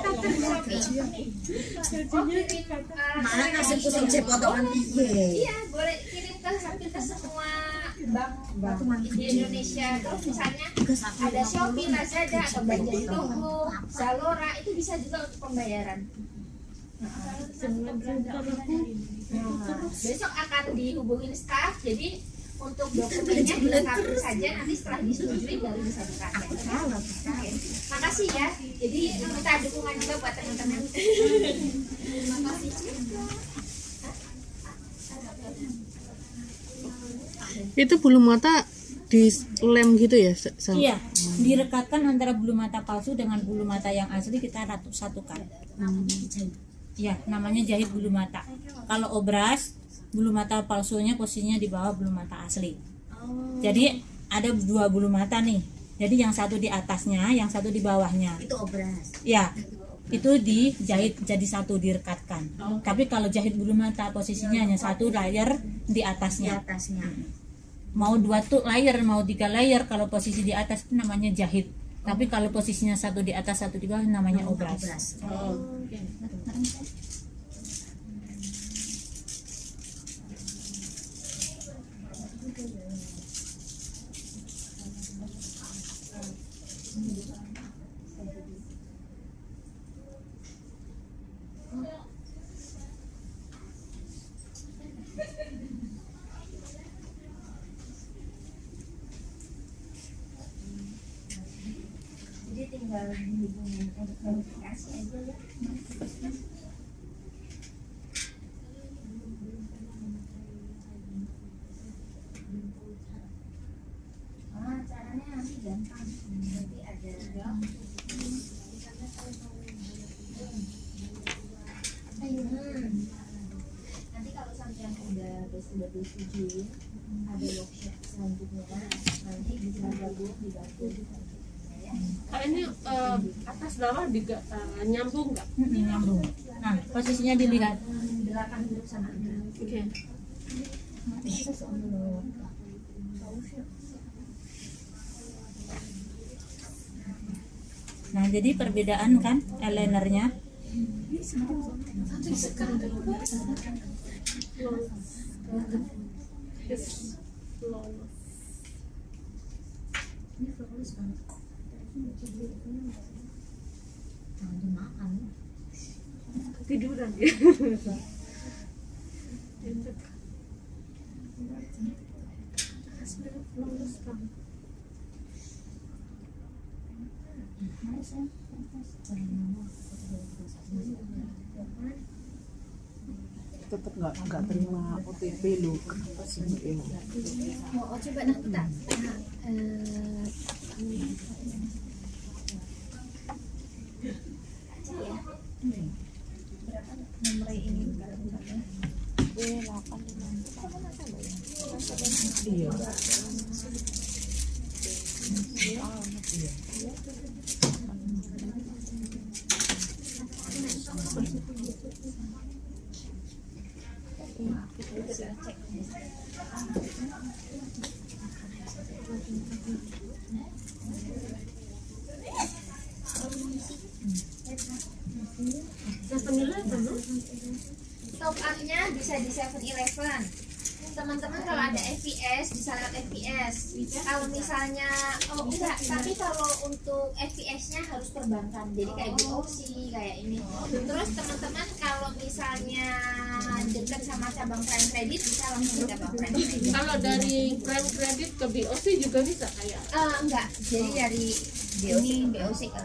Mana nasi pusing potongan Iya, boleh kirim ke hampir ke semua bank di Indonesia. Terus misalnya ada Shopee, Lazada, atau belanja di Toko, Zalora, itu bisa juga untuk pembayaran. Besok akan dihubungin staff, jadi untuk dokumennya dilengkapi saja, nanti setelah disetujui baru bisa dipakai. Makasih ya, jadi minta dukungan juga buat teman-teman. Itu bulu mata dilem gitu ya? Iya, direkatkan antara bulu mata palsu dengan bulu mata yang asli, kita satukan. Ya, namanya jahit bulu mata. Kalau obras, bulu mata palsunya posisinya di bawah bulu mata asli. Jadi ada 2 bulu mata nih. Jadi yang satu di atasnya, yang satu di bawahnya. Itu obras. Ya, itu dijahit jadi satu, direkatkan. Tapi kalau jahit bulu mata posisinya hanya 1 layer di atasnya. Mau 2 layer, mau 3 layer, kalau posisi di atas itu namanya jahit. Tapi kalau posisinya 1 di atas, 1 di bawah namanya obras. Jadi tinggal dihubungin untuk verifikasi aja ya. Caranya nanti gampang. Nanti ada nanti kalau sampai udah disetujui, ada workshop selanjutnya, nanti bisa gabung dibantu ya. Ini atas bawah juga nyambung nggak? Nyambung. Nah, posisinya dilihat. 8 huruf sama. Oke. Nah, jadi perbedaan kan eyelinernya. Tiduran dia. Tetap nggak terima OTP lo, kenapa sih? Oh, coba nanti tak. Berapa nomor ini? Iya. Top up-nya bisa di 7-Eleven. Teman-teman kalau ada FPS bisa lewat FPS. Kalau misalnya enggak, tapi kalau untuk FPS-nya harus perbankan. Jadi kayak BOC kayak ini. Terus teman-teman kalau misalnya dekat sama cabang Prime Credit bisa langsung ke cabang Prime Credit. Kalau dari Prime Credit ke BOC juga bisa kayak? Enggak. Jadi dari ini BOC ke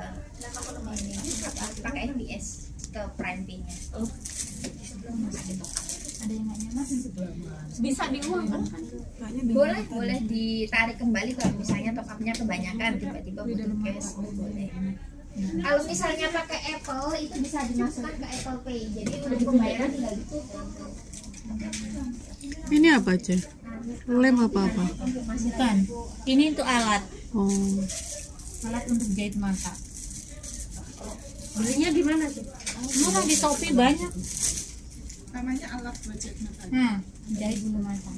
pakai FPS ke Prime Pay-nya. Ada yang nggak nyaman? Bisa diulang kan? Boleh ditarik kembali kalau misalnya top up-nya kebanyakan, tiba-tiba butuh cash, boleh. Kalau misalnya pakai Apple itu bisa dimasukkan ke Apple Pay. Jadi untuk pembayaran tinggal ditutup. Ini apa aja? Lem apa-apa? Bukan. Ini untuk alat. Oh. Alat untuk jahit mata. Belinya di mana sih? Murah di Shopee banyak. Namanya alat budget mata. Nah, jahit bulu mata.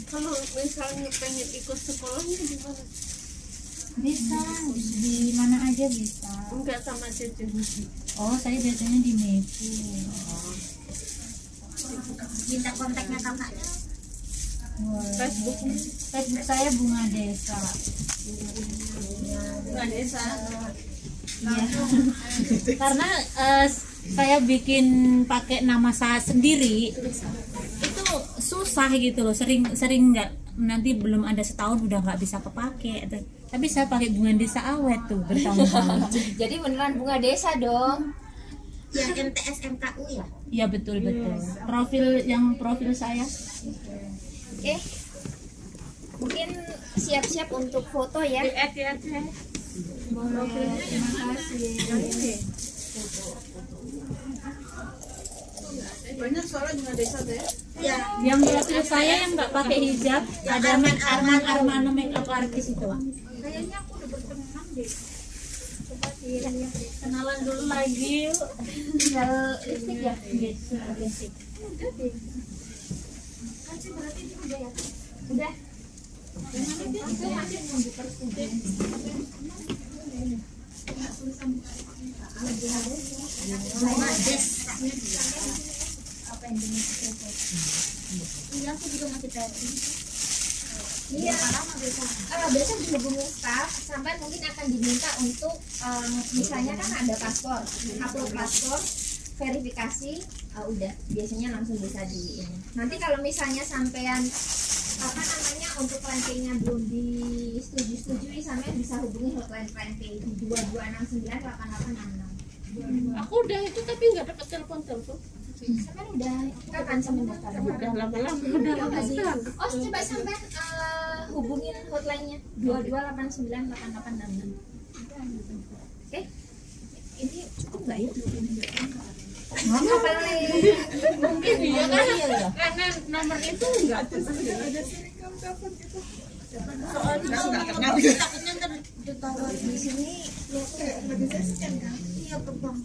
Kalau misalnya pengen ikut sekolahnya di mana? Bisa, di mana aja bisa. Enggak sama Cece. Oh, saya biasanya di Mepu. Minta kontaknya kakaknya. Facebook. Facebook saya Bunga Desa. Bunga Desa. Iya. Karena saya bikin pakai nama saya sendiri itu susah gitu loh. Sering nggak, nanti belum ada setahun udah nggak bisa kepake. Tapi saya pakai Bunga Desa awet tuh bertahun-tahun. Jadi beneran Bunga Desa dong. Yang MTS MKU ya? Iya betul. Profil saya. Oke. Mungkin siap-siap untuk foto ya. Terima kasih. Banyak soalnya Bunga Desa deh. Ya. Yang profil saya yang nggak pakai hijab ada Armano makeup artist itu. Kayaknya aku udah berteman deh. Coba dilihat. Kenalan dulu lagi. Tinggal lipstick ya? Yes, lipstick. Udah deh. Kan sih berarti itu udah ya? Udah. Itu masih nunggu persetujuan. Apa yang iya, aku juga masih tadi. Iya, besok dihubungi staff sampai mungkin akan diminta untuk misalnya kan ada paspor, upload paspor, verifikasi, udah biasanya langsung bisa di ini. Nanti kalau misalnya sampean apa namanya untuk rankingnya belum disetujui, sampean bisa hubungi hotline ranking 22698866. Aku udah itu tapi nggak dapat telepon. Sampean udah kapan sampean daftar? Udah lama-lama udah daftar. Oh, coba sampean hubungin hotline-nya 22898866. Oke. Ini cukup nggak ya? Nggak paling mungkin Iya kan? Karena nomor itu nggak ada serikam telepon gitu. Soalnya takutnya ntar ditawar di sini iya perbang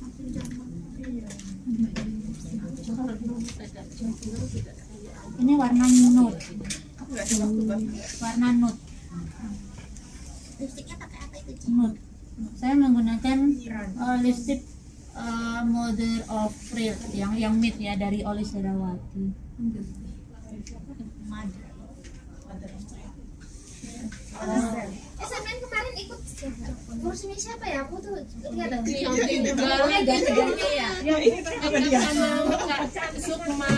Ini warna nude. Warna nude. lipstiknya pakai apa itu? Nude. Saya menggunakan lipstick Mother of Pearl yang mid ya dari Olis Darawati. Sampean kemarin ikut kursusnya siapa ya? Aku tuh lihat dong. yang ganti-ganti ya. sama Kak Sukma,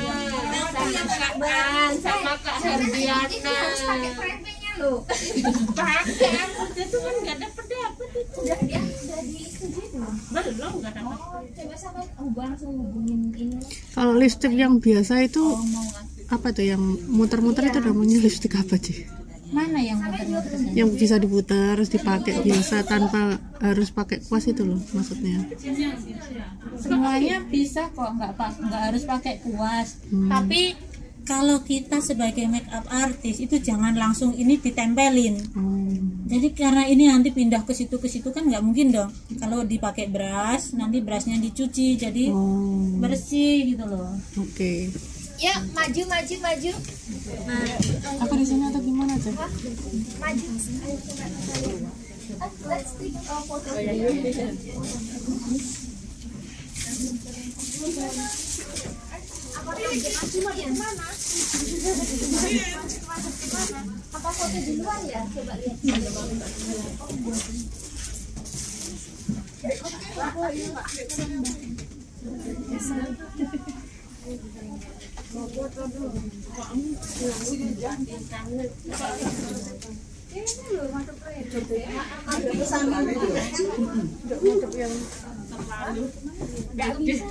sama Kak An, sama Kak Herdiana. Ini harus pakai private-nya loh. Pakai aku itu kan nggak dapat itu. Udah disetujui belum? Belum nggak dapat. Coba sampean langsung hubungin ini. Kalau lipstick yang biasa itu apa tuh yang muter-muter itu namanya lipstick apa sih? Mana yang muter-muter? Yang bisa diputar terus dipakai biasa tanpa harus pakai kuas itu loh maksudnya. Semuanya bisa kok, nggak harus pakai kuas. Tapi kalau kita sebagai makeup artist itu jangan langsung ini ditempelin. Jadi karena ini nanti pindah ke situ kan nggak mungkin dong. Kalau dipakai brush, nanti brushnya dicuci jadi bersih gitu loh. Oke. Ya, maju. Apa di sini atau gimana aja? Maju. Ayo coba. Let's take a photo. Apa cuma yang mana? Apa foto di luar ya? Coba lihat. Nggak bisa.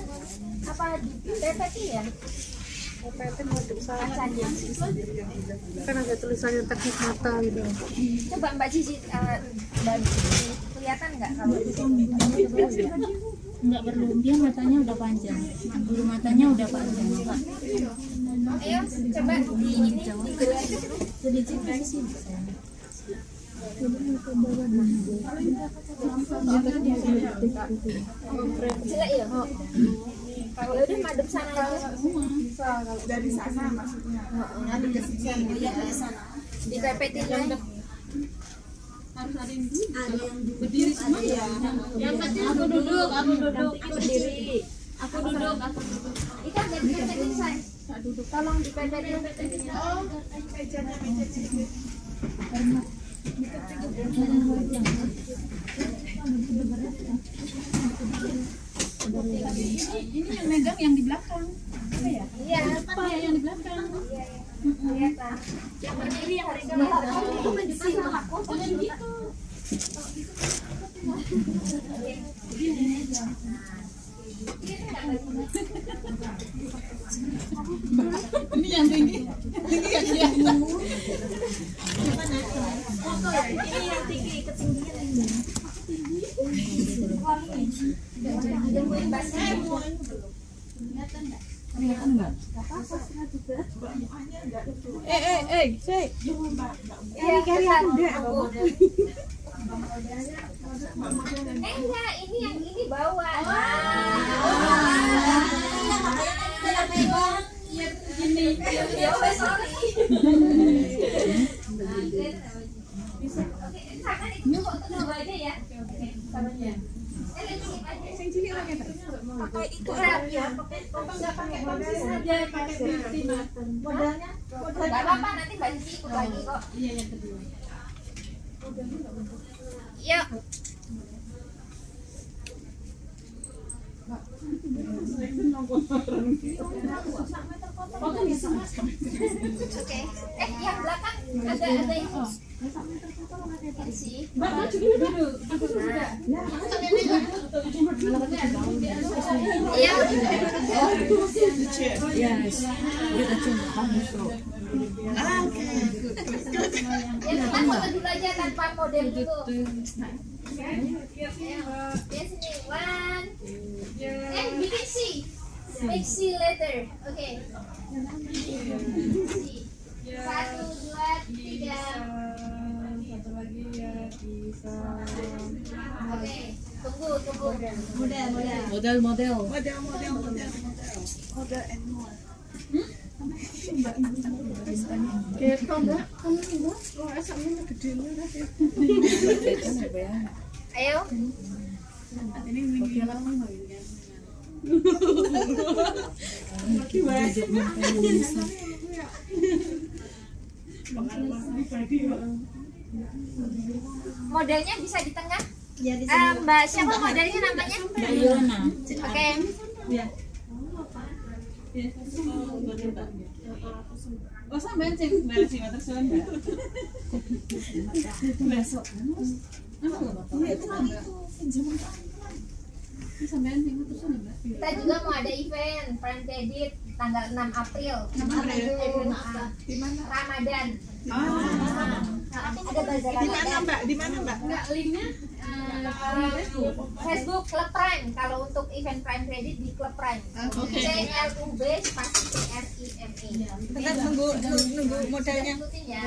Apa PPT ya? Kan ada tulisannya teknik mata gitu. Coba Mbak Cici, Mbak Cici, kelihatan nggak kalau Nggak perlu, dia matanya udah panjang, bulu matanya udah panjang Pak. ayo coba di ini Sedikit ke sini. jelek ya. Kalau udah madep sana aja. Dari sana maksudnya. Ada ke sini. Iya ke sana. Di PPT-nya. Harus ada yang duduk. Berdiri semua ya. Yang penting aku duduk. Berdiri. Aku duduk. Itu ada di PPT saya. Tolong di PPT. Oh, mejanya. Ini yang megang yang di belakang. Iya. Apa ya yang di belakang? Kelihatan. Yang berdiri yang hari ini. Aku berdiri sama aku. Jangan gitu. Ini yang tinggi. Tinggi yang kelihatan. Ini yang tinggi ketinggian ini. Tungguin basnya. Ini kali aku enggak, ini yang ini bawa. Sorry. Tangan itu kok bawa aja ya. Tangannya. Pakai itu ya. Enggak pakai bangsi saja, pakai modalnya. Enggak apa-apa, nanti Mbak Cici ikut lagi kok. Iya yang kedua. Yuk. Oke. Yang belakang ada ini. Sih. Iya. Ya, kita foto dulu aja tanpa model dulu. Ya sini, one. Bikin C. Make C letter. Oke. 1, 2, 3. Satu lagi ya bisa. Oke, tunggu. Model. Model and more. Ayo. Modelnya bisa di tengah. Mbak siapa modelnya namanya? Mbak Yona. Oke. Oh sampean sing beresin terus Mbak. Besok. Sampean sing terus Mbak. Kita juga mau ada event Prime Credit tanggal 6 April. Di mana? Ramadan. Ada bazar Di mana Ramadan. Mbak? Di mana Mbak? Enggak, linknya Facebook Club Prime. Kalau untuk event Prime Credit di Club Prime. CLUB spasi PRIME. Kita nunggu modelnya. Ikutin ya.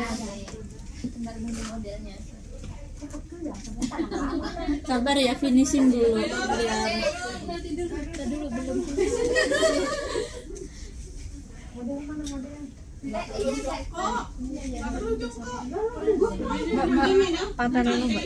Tinggal nunggu modelnya. Sabar ya, finishing dulu. Biar Patah dulu, Mbak.